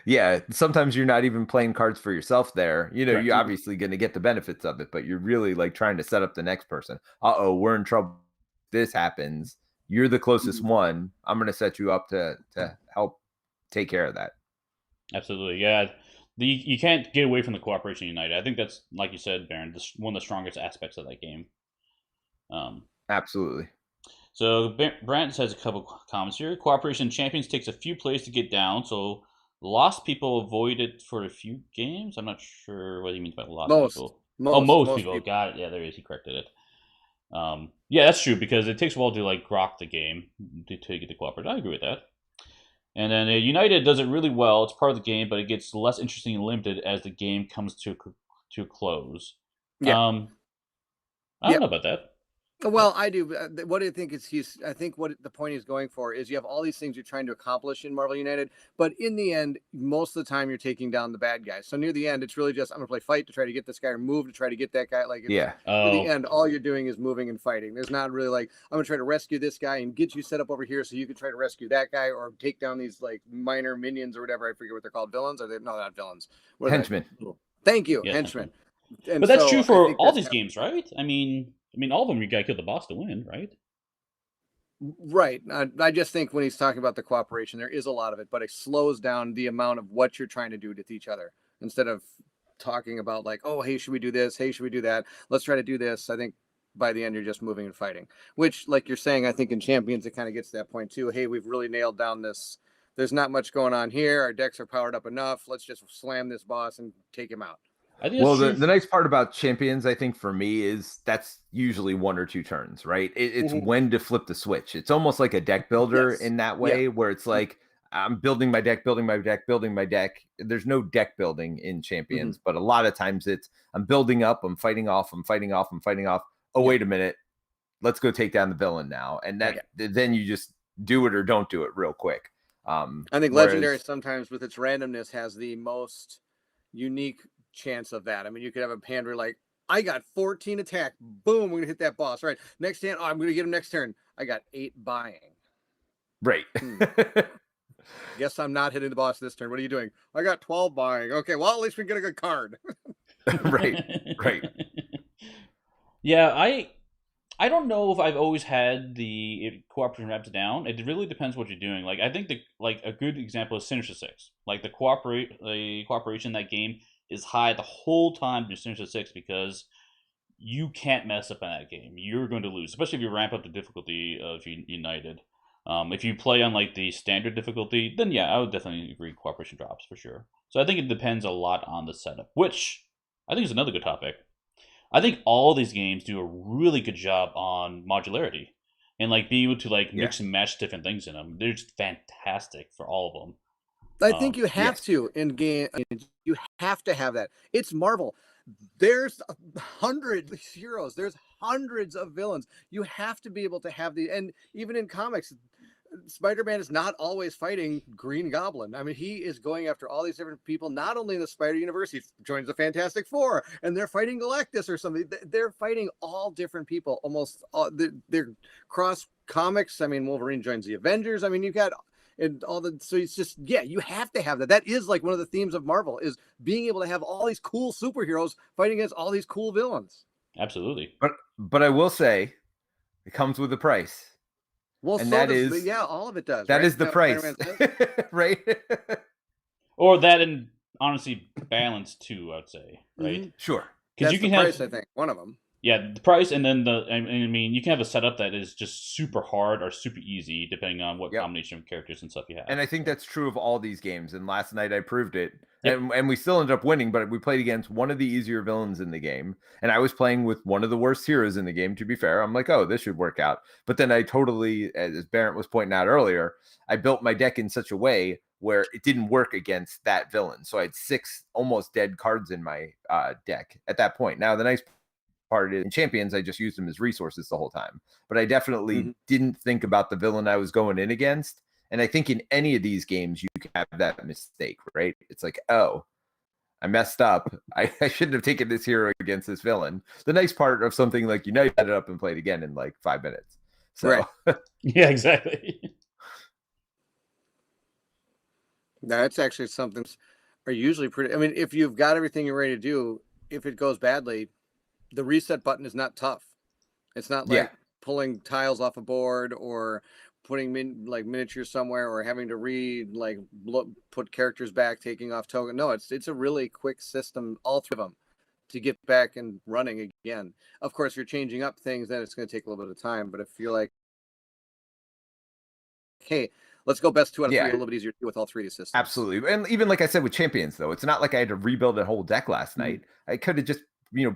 Yeah, sometimes you're not even playing cards for yourself there. You're obviously going to get the benefits of it, but you're really like trying to set up the next person. We're in trouble. This happens. You're the closest one. I'm going to set you up to help take care of that. Absolutely. Yeah. You can't get away from the cooperation united. I think that's, like you said, Bairnt, one of the strongest aspects of that game. Absolutely. So Brant has a couple comments here. Cooperation Champions takes a few plays to get down, so lost people avoid it for a few games. I'm not sure what he means by lost people. Most people. Got it. Yeah, there he is. He corrected it. Yeah, that's true because it takes a while to like grok the game to get the cooperative. I agree with that. And then United does it really well. It's part of the game, but it gets less interesting and limited as the game comes to a close. Yeah. I don't know about that. Well, I do. What I think is I think what the point he's going for is you have all these things you're trying to accomplish in Marvel United, but in the end, most of the time you're taking down the bad guys. So near the end, it's really just I'm gonna play fight to try to get this guy, or move to try to get that guy. Like it's, Yeah. near the end, all you're doing is moving and fighting. There's not really like I'm gonna try to rescue this guy and get you set up over here so you can try to rescue that guy or take down these like minor minions or whatever. I forget what they're called. Villains? Are they? No, not villains. What are Henchmen. Thank you, Yes, henchmen. henchmen. And But that's so true I for think all that's these kind of- games, right? I mean, all of them you gotta kill the boss to win, right? Right. I just think when he's talking about the cooperation, there is a lot of it, but it slows down the amount of what you're trying to do with each other instead of talking about like, oh, hey, should we do this? Hey, should we do that? Let's try to do this. I think by the end, you're just moving and fighting, which, like you're saying, I think in Champions, it kind of gets to that point too. Hey, we've really nailed down this. There's not much going on here. Our decks are powered up enough. Let's just slam this boss and take him out. I think Well, that's the nice part about Champions, I think, for me is that's usually 1 or 2 turns, right? It's when to flip the switch. It's almost like a deck builder in that way, where it's like I'm building my deck, building my deck, building my deck. There's no deck building in Champions, but a lot of times it's I'm building up, I'm fighting off, I'm fighting off, I'm fighting off. Oh, wait a minute. Let's go take down the villain now. And that then you just do it or don't do it real quick. I think Legendary sometimes with its randomness has the most unique chance of that. I mean, you could have a hand where like, I got 14 attack. Boom, we're gonna hit that boss. Right. Next hand, I'm gonna get him next turn. I got 8 buying. Right. Guess I'm not hitting the boss this turn. What are you doing? I got 12 buying. Okay, well, at least we get a good card. Right. Yeah, I don't know if I've always had the cooperation wrapped down. It really depends what you're doing. Like I think a good example is Sinister Six. Like the cooperation in that game is high the whole time in Sinister Six because you can't mess up in that game. You're going to lose, especially if you ramp up the difficulty of United. If you play on like the standard difficulty, then yeah, I would definitely agree cooperation drops for sure. So I think it depends a lot on the setup, which I think is another good topic. I think all these games do a really good job on modularity and like being able to like mix and match different things in them. They're just fantastic for all of them. I think you have to in game. You have to have that. It's Marvel. There's hundreds of heroes. There's hundreds of villains. You have to be able to have and even in comics, Spider-Man is not always fighting Green Goblin. I mean, he is going after all these different people, not only in the Spider Universe, he joins the Fantastic Four, and they're fighting Galactus or something. They're fighting all different people, almost all, they're cross comics. I mean, Wolverine joins the Avengers. I mean, you've got and all the, so it's just, you have to have that. That is like one of the themes of Marvel is being able to have all these cool superheroes fighting against all these cool villains. Absolutely. But I will say it comes with a price. Well, and so that does, is all of it does. That right? is the price, right? Or that, and honestly, balance too. I'd say, right? Sure. Because you can have, I think, one of them. Yeah, the price, and then I mean, you can have a setup that is just super hard or super easy, depending on what combination of characters and stuff you have. And I think that's true of all these games. And last night I proved it. And we still ended up winning, but we played against one of the easier villains in the game. And I was playing with one of the worst heroes in the game, to be fair. I'm like, oh, this should work out. But then I totally, as Bairnt was pointing out earlier, I built my deck in such a way where it didn't work against that villain. So I had 6 almost dead cards in my deck at that point. Now, the nice part is in Champions, I just used them as resources the whole time. But I definitely didn't think about the villain I was going in against. And I think in any of these games, you can have that mistake, right? It's like, oh, I messed up. I shouldn't have taken this hero against this villain. The nice part of something like United, it up and played again in like 5 minutes. So, yeah, exactly. That's actually something are usually pretty. I mean, if you've got everything you're ready to do, if it goes badly, the reset button is not tough. It's not like pulling tiles off a board or putting miniatures somewhere or having to put characters back, taking off token. No, it's a really quick system, all 3 of them, to get back and running again. Of course, if you're changing up things, then it's going to take a little bit of time. But if you're like, hey, let's go best 2 out of 3, a little bit easier to do with all 3 of these systems. Absolutely. And even like I said with Champions, though, it's not like I had to rebuild a whole deck last night. I could have just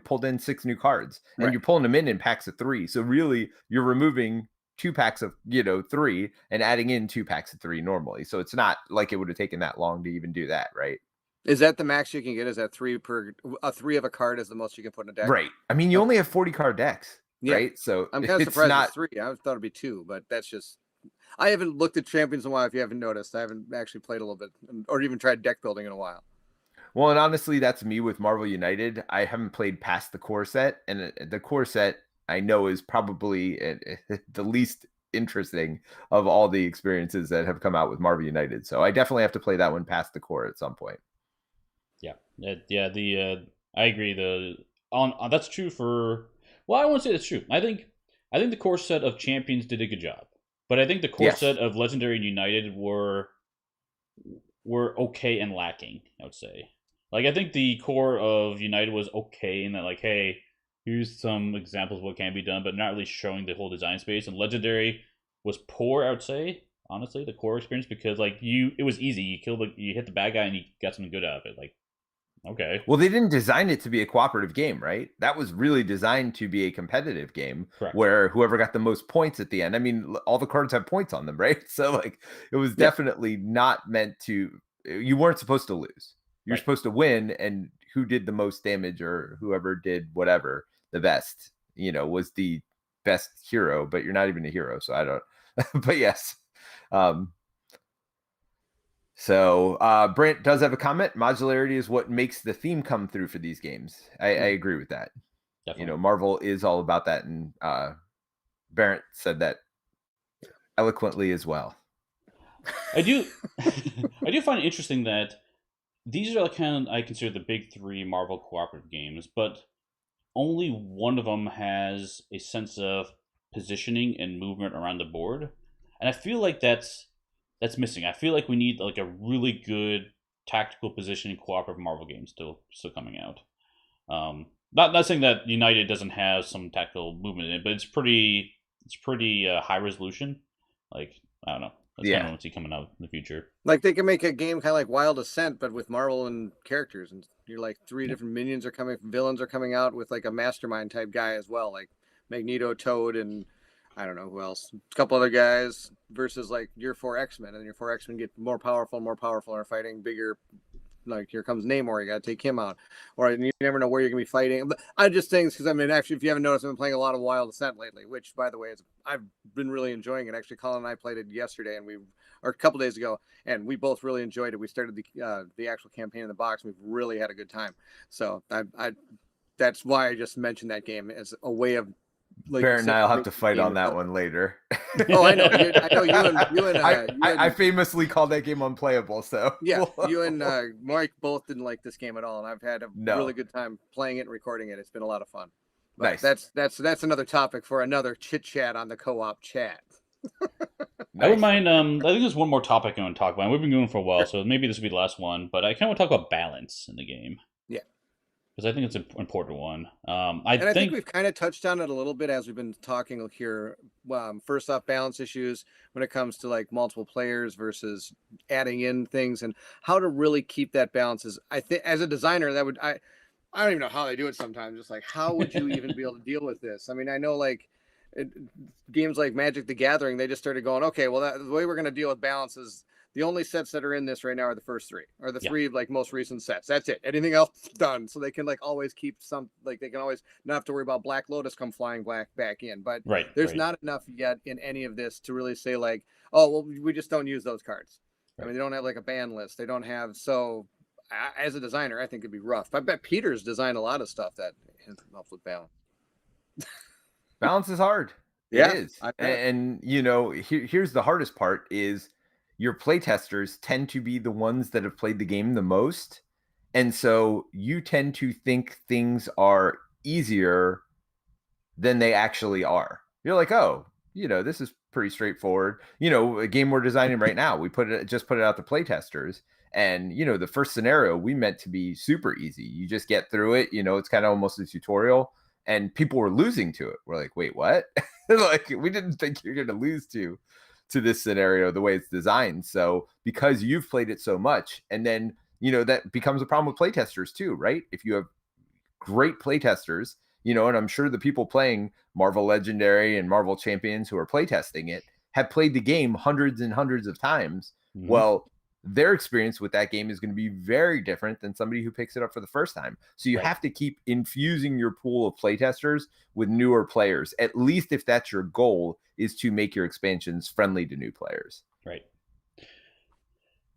pulled in 6 new cards, and you're pulling them in packs of 3. So really, you're removing 2 packs of 3 and adding in 2 packs of 3 normally. So it's not like it would have taken that long to even do that, right? Is that the max you can get? Is that 3 per 3 of a card is the most you can put in a deck? Right. I mean, you only have 40 card decks. right? So I'm kind of it's surprised not it's 3. I thought it'd be 2, but that's just. I haven't looked at Champions in a while. If you haven't noticed, I haven't actually played a little bit, or even tried deck building in a while. Well, and honestly, that's me with Marvel United. I haven't played past the core set, and the core set I know is probably the least interesting of all the experiences that have come out with Marvel United. So I definitely have to play that one past the core at some point. Yeah, I agree. That's true for. Well, I won't say that's true. I think the core set of Champions did a good job, but I think the core set of Legendary and United were okay and lacking. I would say. Like, I think the core of United was okay in that, like, hey, here's some examples of what can be done, but not really showing the whole design space. And Legendary was poor, I would say, honestly, the core experience, because like it was easy. You hit the bad guy and you got something good out of it. Like, okay. Well, they didn't design it to be a cooperative game, right? That was really designed to be a competitive game. Correct. Where whoever got the most points at the end. I mean, all the cards have points on them, right? So like it was definitely not meant to. You weren't supposed to lose. You're supposed to win, and who did the most damage or whoever did whatever the best, was the best hero, but you're not even a hero. So I don't, but yes. So Brent does have a comment. Modularity is what makes the theme come through for these games. I agree with that. Definitely. Marvel is all about that. And Bairnt said that eloquently as well. I do find it interesting that these are kind of, I consider, the big 3 Marvel cooperative games, but only one of them has a sense of positioning and movement around the board, and I feel like that's missing. I feel like we need like a really good tactical positioning cooperative Marvel game still coming out. Not saying that United doesn't have some tactical movement in it, but it's pretty high resolution. Like, I don't know. That's kind of what I see coming out in the future. Like, they can make a game kind of like Wild Ascent, but with Marvel and characters, and you're like 3 different minions are coming, villains are coming out with like a mastermind type guy as well, like Magneto, Toad, and I don't know who else, a couple other guys, versus like your 4 X-Men, and your 4 X-Men get more powerful, and are fighting bigger. Like, here comes Namor, you got to take him out, or you never know where you're gonna be fighting. But I just think, because I mean, actually, if you haven't noticed, I've been playing a lot of Wild Ascent lately, which, by the way, I've been really enjoying it. Actually, Colin and I played it yesterday, or a couple days ago, and we both really enjoyed it. We started the actual campaign in the box, and we've really had a good time. So I that's why I just mentioned that game as a way of. Like, Bairnt and I'll have to fight on that one later. Oh, I know. I know you and I famously called that game unplayable. So yeah, you and Mike both didn't like this game at all, and I've had a really good time playing it and recording it. It's been a lot of fun. But nice. That's another topic for another chit chat on the co-op chat. I wouldn't mind. I think there's one more topic I want to talk about. We've been going for a while, so maybe this will be the last one. But I kind of want to talk about balance in the game. Yeah. Because I think it's an important one. I think we've kind of touched on it a little bit as we've been talking here. First off, balance issues when it comes to like multiple players versus adding in things, and how to really keep that balance. I think as a designer, I don't even know how they do it sometimes. Just like, how would you even be able to deal with this? I mean, I know like games like Magic the Gathering, they just started going, okay, well, the way we're going to deal with balance is the only sets that are in this right now are the first 3, or the 3 like most recent sets. That's it. Anything else done. So they can like always keep some, like they can always not have to worry about Black Lotus come flying back in. But there's not enough yet in any of this to really say like, oh, well, we just don't use those cards. I mean, they don't have like a ban list. They don't have. So as a designer, I think it'd be rough. I bet Peter's designed a lot of stuff that helps with balance. Balance is hard. Yeah, it is. And here's the hardest part is your playtesters tend to be the ones that have played the game the most. And so you tend to think things are easier than they actually are. You're like, oh, this is pretty straightforward. A game we're designing right now, we just put it out to playtesters. And, the first scenario we meant to be super easy. You just get through it. It's kind of almost a tutorial. And people were losing to it. We're like, wait, what? Like, we didn't think you're going to lose to this scenario the way it's designed. So because you've played it so much, and then that becomes a problem with playtesters too, right? If you have great playtesters, and I'm sure the people playing Marvel Legendary and Marvel Champions who are playtesting it have played the game hundreds and hundreds of times. Mm-hmm. Well, their experience with that game is going to be very different than somebody who picks it up for the first time. So you have to keep infusing your pool of playtesters with newer players, at least if that's your goal, is to make your expansions friendly to new players. Right.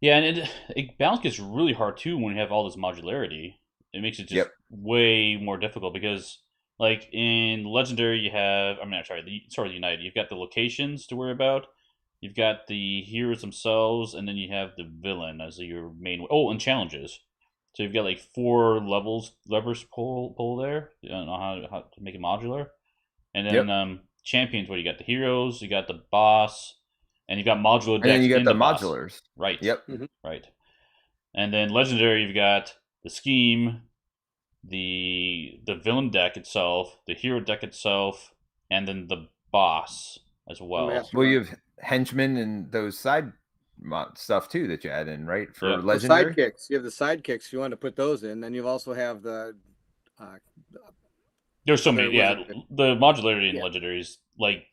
Yeah, and balance gets really hard too when you have all this modularity. It makes it just way more difficult because, like in Legendary, you have the United. You've got the locations to worry about. You've got the heroes themselves, and then you have the villain as your main. Oh, and challenges. So you've got like 4 levers pull there. I don't know how to make it modular. And then champions, what you got? The heroes, you got the boss, and you got modular decks. And then you got the boss. modulars. Right. Yep. Right. And then Legendary, you've got the scheme, the villain deck itself, the hero deck itself, and then the boss as well. Well, you have henchmen and those side stuff too that you add in, right? For Legendary. Sidekicks. You have the sidekicks if you want to put those in. Then you also have the. There's so many. Yeah, the modularity in Legendary is like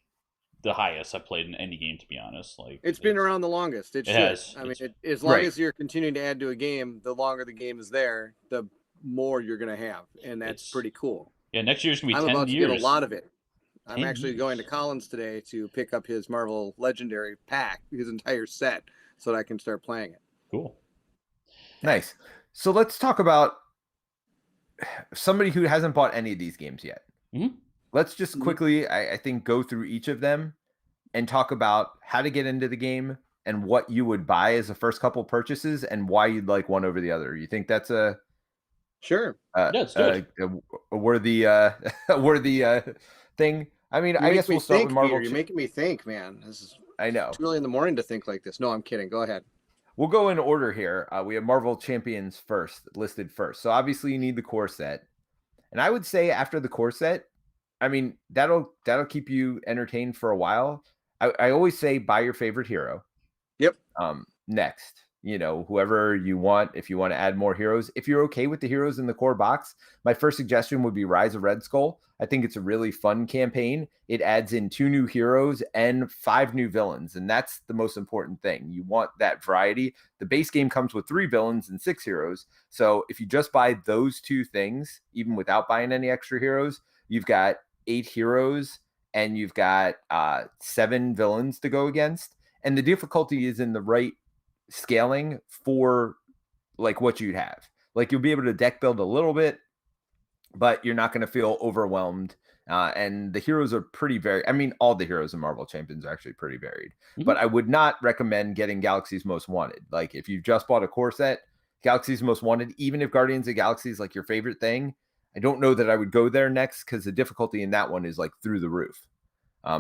the highest I've played in any game, to be honest. Like it's been around the longest. It has. I mean, as long as you're continuing to add to a game, the longer the game is there, the more you're going to have, and that's pretty cool. Yeah, next year's going to be 10 years. I'm about to get a lot of it. I'm actually going to Collins today to pick up his Marvel Legendary pack, his entire set, so that I can start playing it. Cool. Nice. So let's talk about somebody who hasn't bought any of these games yet. Let's just quickly, I think, go through each of them and talk about how to get into the game and what you would buy as the first couple purchases and why you'd like one over the other. You think that's a worthy thing? I mean, I guess we'll start with Marvel. You're making me think, man. I know. It's early in the morning to think like this. No, I'm kidding. Go ahead. We'll go in order here. We have Marvel Champions listed first. So obviously you need the core set. And I would say after the core set, I mean, that'll keep you entertained for a while. I always say buy your favorite hero. Yep. Next, whoever you want, if you want to add more heroes. If you're okay with the heroes in the core box, my first suggestion would be Rise of Red Skull. I think it's a really fun campaign. It adds in 2 new heroes and 5 new villains, and that's the most important thing. You want that variety. The base game comes with 3 villains and 6 heroes. So if you just buy those 2 things, even without buying any extra heroes, you've got 8 heroes and you've got 7 villains to go against. And the difficulty is in the right scaling for like what you'd have. Like you'll be able to deck build a little bit, but you're not going to feel overwhelmed. And the heroes are pretty varied. I mean, all the heroes in Marvel Champions are actually pretty varied. But I would not recommend getting Galaxy's Most Wanted. Like if you just bought a core set, Galaxy's Most Wanted, even if Guardians of the Galaxy is like your favorite thing, I don't know that I would go there next because the difficulty in that one is like through the roof.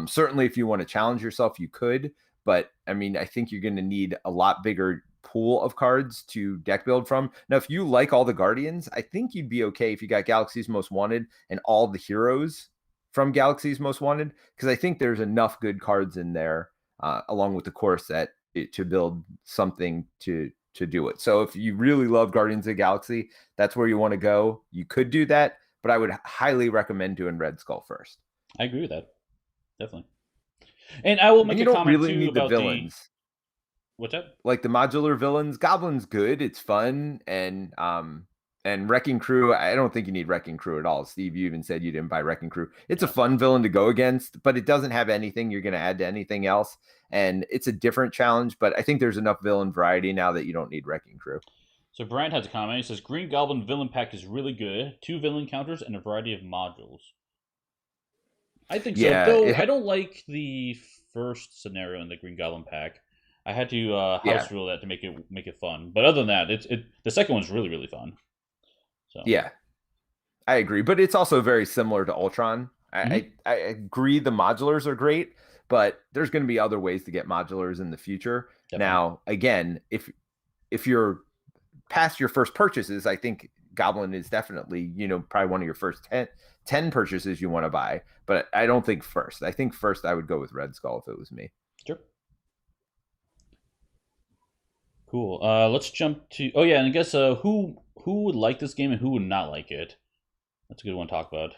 Certainly if you want to challenge yourself, you could. But I mean, I think you're going to need a lot bigger pool of cards to deck build from. Now, if you like all the Guardians, I think you'd be okay if you got Galaxy's Most Wanted and all the heroes from Galaxy's Most Wanted, because I think there's enough good cards in there along with the core set to build something to do it. So if you really love Guardians of the Galaxy, that's where you want to go. You could do that, but I would highly recommend doing Red Skull first. I agree with that. Definitely. And I will make a comment really too need about the villains. What's up? Like the modular villains, Goblin's good. It's fun. And Wrecking Crew, I don't think you need Wrecking Crew at all. Steve, you even said you didn't buy Wrecking Crew. It's a fun villain to go against, but it doesn't have anything you're going to add to anything else. And it's a different challenge, but I think there's enough villain variety now that you don't need Wrecking Crew. So Bairnt has a comment. He says, Green Goblin villain pack is really good. 2 villain counters and a variety of modules. I think so. Though I don't like the first scenario in the Green Goblin pack. I had to house rule that to make it fun. But other than that, the second one's really, really fun. So yeah, I agree. But it's also very similar to Ultron. I agree the modulars are great, but there's going to be other ways to get modulars in the future. Definitely. Now, again, if you're past your first purchases, I think Goblin is definitely, probably one of your first 10 purchases you want to buy, but I don't think first. I think first I would go with Red Skull if it was me. Sure. Cool. Let's jump to. Oh yeah, and I guess who would like this game and who would not like it? That's a good one to talk about.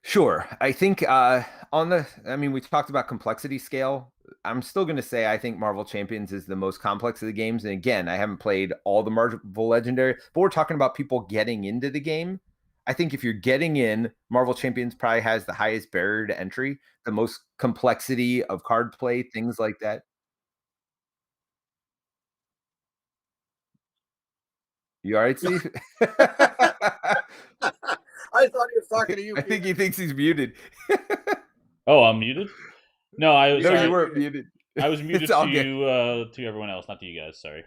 Sure. I think we talked about complexity scale. I'm still going to say I think Marvel Champions is the most complex of the games. And again, I haven't played all the Marvel Legendary, but we're talking about people getting into the game. I think if you're getting in, Marvel Champions probably has the highest barrier to entry, the most complexity of card play, things like that. You all right, Steve? I thought he was talking to you, I Peter. think he thinks he's muted. Oh, I'm muted? No, I was. No, Sorry. you weren't muted. I was muted to everyone else, not to you guys. Sorry.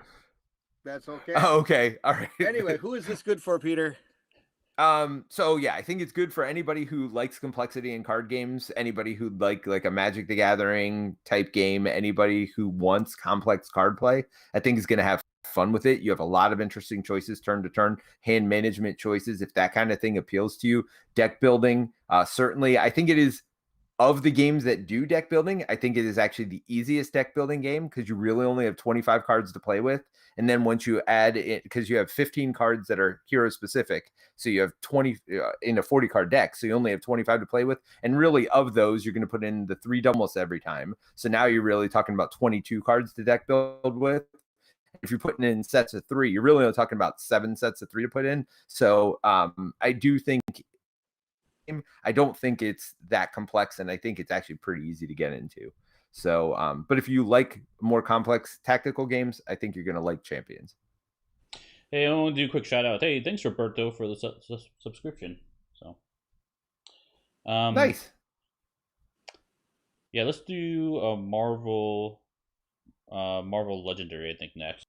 That's okay. Oh, okay. All right. Anyway, who is this good for, Peter? So yeah, I think it's good for anybody who likes complexity in card games, anybody who like a Magic the Gathering type game, anybody who wants complex card play, I think is going to have fun with it. You have a lot of interesting choices turn to turn, hand management choices, if that kind of thing appeals to you. Deck building, certainly, I think it is. Of the games that do deck building, I think it is actually the easiest deck building game because you really only have 25 cards to play with. And then once you add it, because you have 15 cards that are hero specific, so you have 20 in a 40 card deck, so you only have 25 to play with. And really, of those, you're going to put in the 3 doubles every time. So now you're really talking about 22 cards to deck build with. If you're putting in sets of 3, you're really only talking about 7 sets of 3 to put in. So I do think. I don't think it's that complex, and I think it's actually pretty easy to get into. So, but if you like more complex tactical games, I think you're going to like Champions. Hey, I want to do a quick shout out. Hey, thanks Roberto for the subscription. So, nice. Yeah, let's do a Marvel Legendary, I think, next.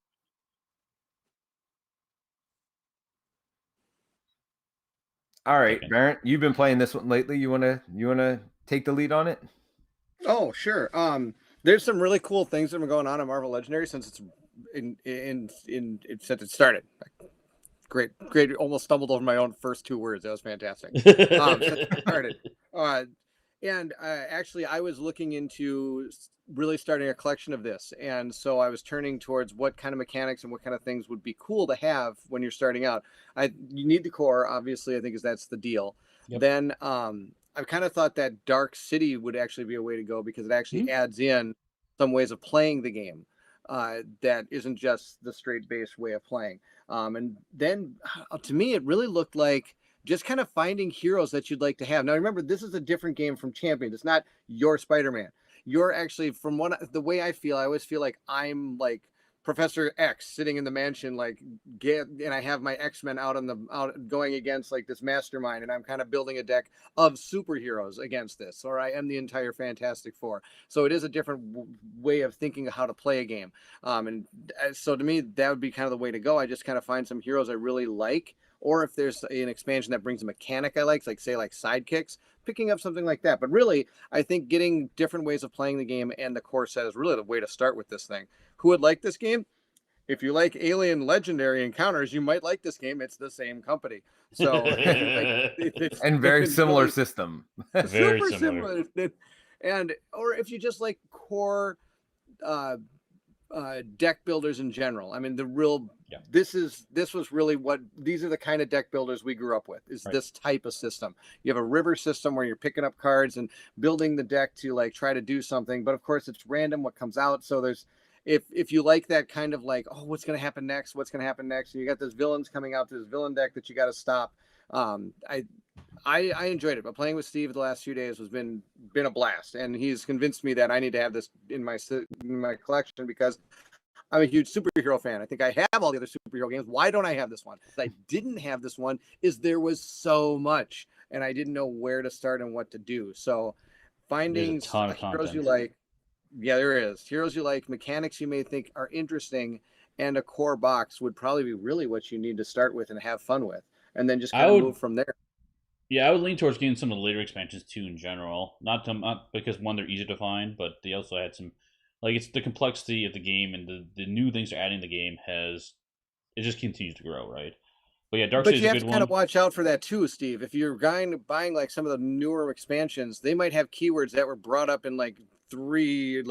All right, Bairnt, you've been playing this one lately. You wanna take the lead on it? Oh, sure. There's some really cool things that have been going on in Marvel Legendary since it's since it started. Great. Almost stumbled over my own first 2 words. That was fantastic. Since it started. And actually, I was looking into really starting a collection of this. And so I was turning towards what kind of mechanics and what kind of things would be cool to have when you're starting out. You need the core, obviously, I think that's the deal. Yep. Then I kind of thought that Dark City would actually be a way to go because it actually adds in some ways of playing the game that isn't just the straight base way of playing. And then to me, it really looked like just kind of finding heroes that you'd like to have. Now, remember, this is a different game from Champions. It's not your Spider-Man. You're actually, from the way I feel, I always feel like I'm like Professor X sitting in the mansion, like, and I have my X-Men out going against like this mastermind, and I'm kind of building a deck of superheroes against this, or I am the entire Fantastic Four. So it is a different way of thinking of how to play a game. And so to me, that would be kind of the way to go. I just kind of find some heroes I really like, or if there's an expansion that brings a mechanic I like say like sidekicks, picking up something like that. But really, I think getting different ways of playing the game and the core set is really the way to start with this thing. Who would like this game? If you like Alien Legendary Encounters, you might like this game. It's the same company. So and very similar really, system. Very super similar. And or if you just like core deck builders in general. I mean, this was really what these are the kind of deck builders we grew up with, is this type of system. You have a river system where you're picking up cards and building the deck to like try to do something, but of course it's random what comes out. So there's if you like that kind of like, oh, what's going to happen next? And you got this villains coming out to this villain deck that you got to stop. I enjoyed it, but playing with Steve the last few days has been a blast, and he's convinced me that I need to have this in my collection because I'm a huge superhero fan. I think I have all the other superhero games. Why don't I have this one? I didn't have this one is there was so much, and I didn't know where to start and what to do. So finding heroes you like. Yeah, there is. Heroes you like, mechanics you may think are interesting, and a core box would probably be really what you need to start with and have fun with. And then just kind of move from there. Yeah, I would lean towards getting some of the later expansions too in general. Not because, one, they're easy to find, but they also had some, like, it's the complexity of the game and the new things they're adding to the game it just continues to grow, right? But yeah, Dark City's a good one. But you have to kind of watch out for that too, Steve. If you're buying like some of the newer expansions, they might have keywords that were brought up in like 2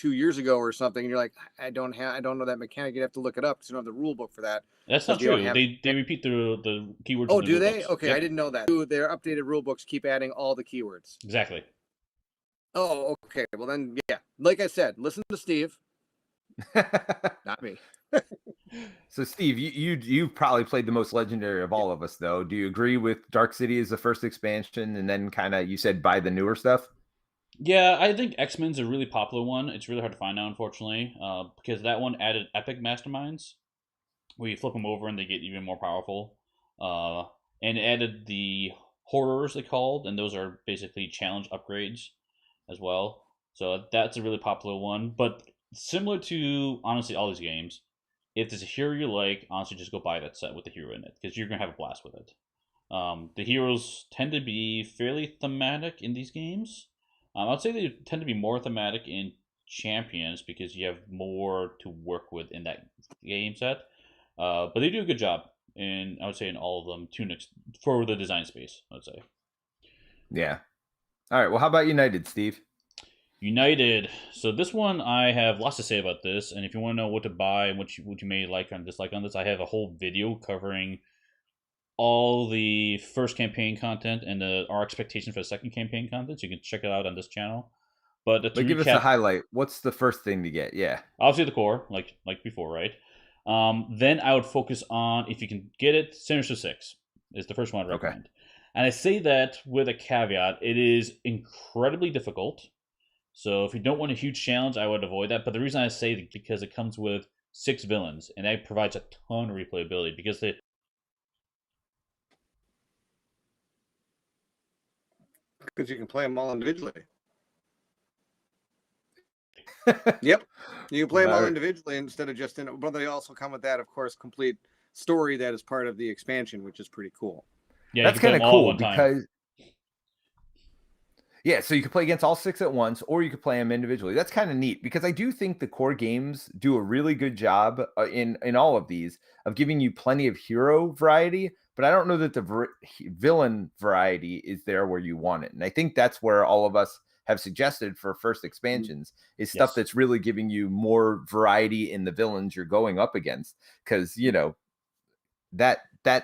years ago or something, and you're like, I don't know that mechanic. You have to look it up because you don't have the rule book for that. That's not true. They repeat the keywords. Oh, do they? Okay, yep. I didn't know that. Their updated rule books keep adding all the keywords. Exactly. Oh, okay. Well then, yeah. Like I said, listen to Steve, not me. So Steve, you've probably played the most legendary of all of us, though. Do you agree with Dark City as the first expansion, and then kind of you said buy the newer stuff? Yeah, I think X-Men's a really popular one. It's really hard to find now, unfortunately, because that one added epic masterminds, where you flip them over and they get even more powerful. And it added the horrors, they called, and those are basically challenge upgrades as well. So that's a really popular one. But similar to honestly all these games, if there's a hero you like, honestly just go buy that set with the hero in it because you're gonna have a blast with it. The heroes tend to be fairly thematic in these games. I'd say they tend to be more thematic in Champions because you have more to work with in that game set. But they do a good job in, I would say, in all of them for the design space, I'd say. Yeah. All right. Well, how about United, Steve? United. So this one, I have lots to say about this, and if you want to know what to buy and what you may like and dislike on this, I have a whole video covering all the first campaign content and our expectations for the second campaign content. So you can check it out on this channel. But to give us a highlight. What's the first thing to get? Yeah, obviously the core, like before, right? Then I would focus on, if you can get it, Sinister 6 is the first one I'd recommend. Okay. And I say that with a caveat. It is incredibly difficult. So if you don't want a huge challenge, I would avoid that. But the reason I say it because it comes with 6 villains, and that provides a ton of replayability because you can play them all individually. Yep, you can play them all individually instead of just in. But they also come with that, of course, complete story that is part of the expansion, which is pretty cool. Yeah, that's kind of cool because. Yeah, so you can play against all 6 at once, or you could play them individually. That's kind of neat because I do think the core games do a really good job in all of these of giving you plenty of hero variety, but I don't know that the villain variety is there where you want it. And I think that's where all of us have suggested for first expansions is stuff that's really giving you more variety in the villains you're going up against. Because, you know, that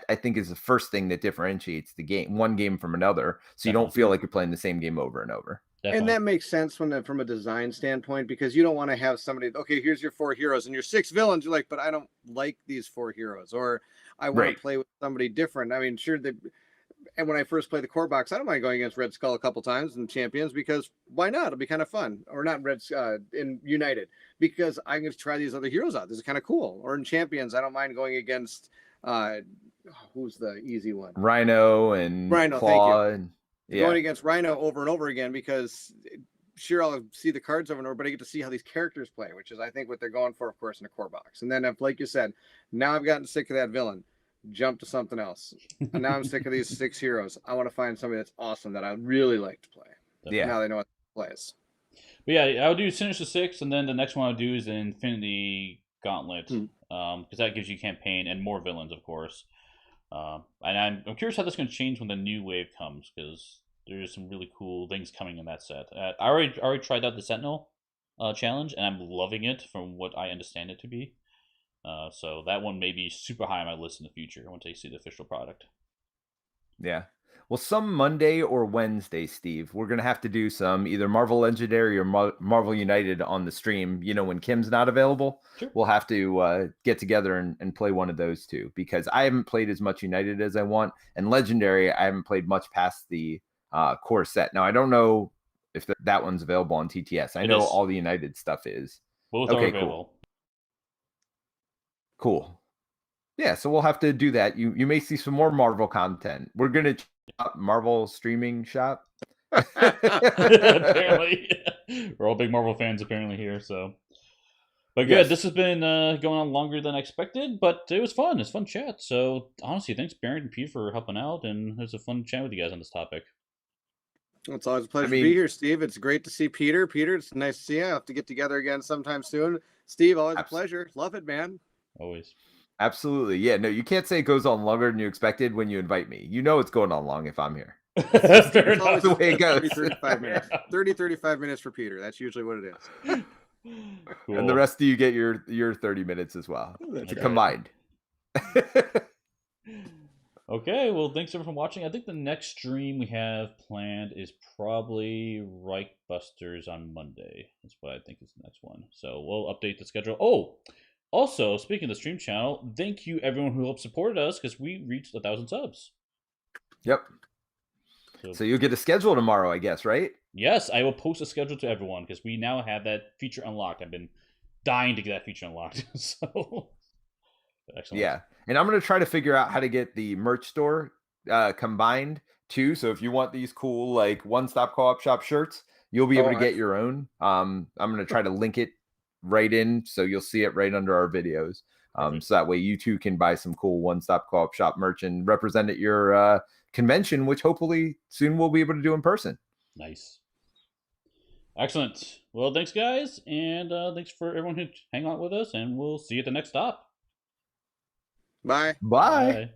I think is the first thing that differentiates the game, one game from another, so you don't feel like you're playing the same game over and over. Definitely. And that makes sense from a design standpoint, because you don't want to have somebody, okay, here's your 4 heroes and your 6 villains. You're like, but I don't like these 4 heroes, or I want to play with somebody different. I mean, sure, and when I first played the core box, I don't mind going against Red Skull a couple times in Champions, because why not? It'll be kind of fun. Or not in United, because I'm going to try these other heroes out. This is kind of cool. Or in Champions, I don't mind going against who's the easy one? Rhino and Claw. Thank you. Going against Rhino over and over again, because sure, I'll see the cards over and over, but I get to see how these characters play, which is, I think, what they're going for, of course, in a core box. And then, if, like you said, now I've gotten sick of that villain, jump to something else. And now I'm sick of these 6 heroes. I want to find somebody that's awesome that I really like to play. Yeah. Now they know what to play. But yeah, I'll do Sinister 6, and then the next one I'll do is the Infinity Gauntlet, because that gives you campaign and more villains, of course. And I'm curious how that's going to change when the new wave comes, because there's some really cool things coming in that set. I already tried out the Sentinel challenge, and I'm loving it from what I understand it to be. So that one may be super high on my list in the future once I see the official product. Yeah. Well, some Monday or Wednesday, Steve, we're going to have to do some either Marvel Legendary or Marvel United on the stream. You know, when Kim's not available, we'll have to get together and play one of those two, because I haven't played as much United as I want. And Legendary, I haven't played much past the core set. Now, I don't know if that one's available on TTS. I know all the United stuff is. Both are available. Cool. Yeah, so we'll have to do that. You may see some more Marvel content. We're going to Marvel streaming shop. Apparently. We're all big Marvel fans apparently here, so. But good, this has been going on longer than I expected, but it was fun. It's fun chat. So honestly, thanks Bairnt and Pete for helping out, and it was a fun chat with you guys on this topic. It's always a pleasure to be here, Steve. It's great to see Peter. Peter, it's nice to see you. I have to get together again sometime soon. Steve, always a pleasure. Love it, man. Always. Absolutely. Yeah, no, you can't say it goes on longer than you expected when you invite me. You know it's going on long if I'm here. It's always the way it goes. 35 minutes. 35 minutes for Peter. That's usually what it is. Cool. And the rest of you get your 30 minutes as well. It's combined. Okay, well, thanks everyone for watching. I think the next stream we have planned is probably Reich Busters on Monday. That's what I think is the next one. So we'll update the schedule. Oh, also, speaking of the stream channel, thank you everyone who helped support us because we reached 1,000 subs. Yep. So you'll get a schedule tomorrow, I guess, right? Yes, I will post a schedule to everyone because we now have that feature unlocked. I've been dying to get that feature unlocked. So, excellent. Yeah, and I'm gonna try to figure out how to get the merch store combined too. So if you want these cool like one-stop co-op shop shirts, you'll be able to get your own. I'm gonna try to link it right in, so you'll see it right under our videos. So that way you too can buy some cool one-stop co-op shop merch and represent at your convention, which hopefully soon we'll be able to do in person. Nice. Excellent. Well, thanks, guys, and thanks for everyone who hang out with us, and we'll see you at the next stop. Bye. Bye.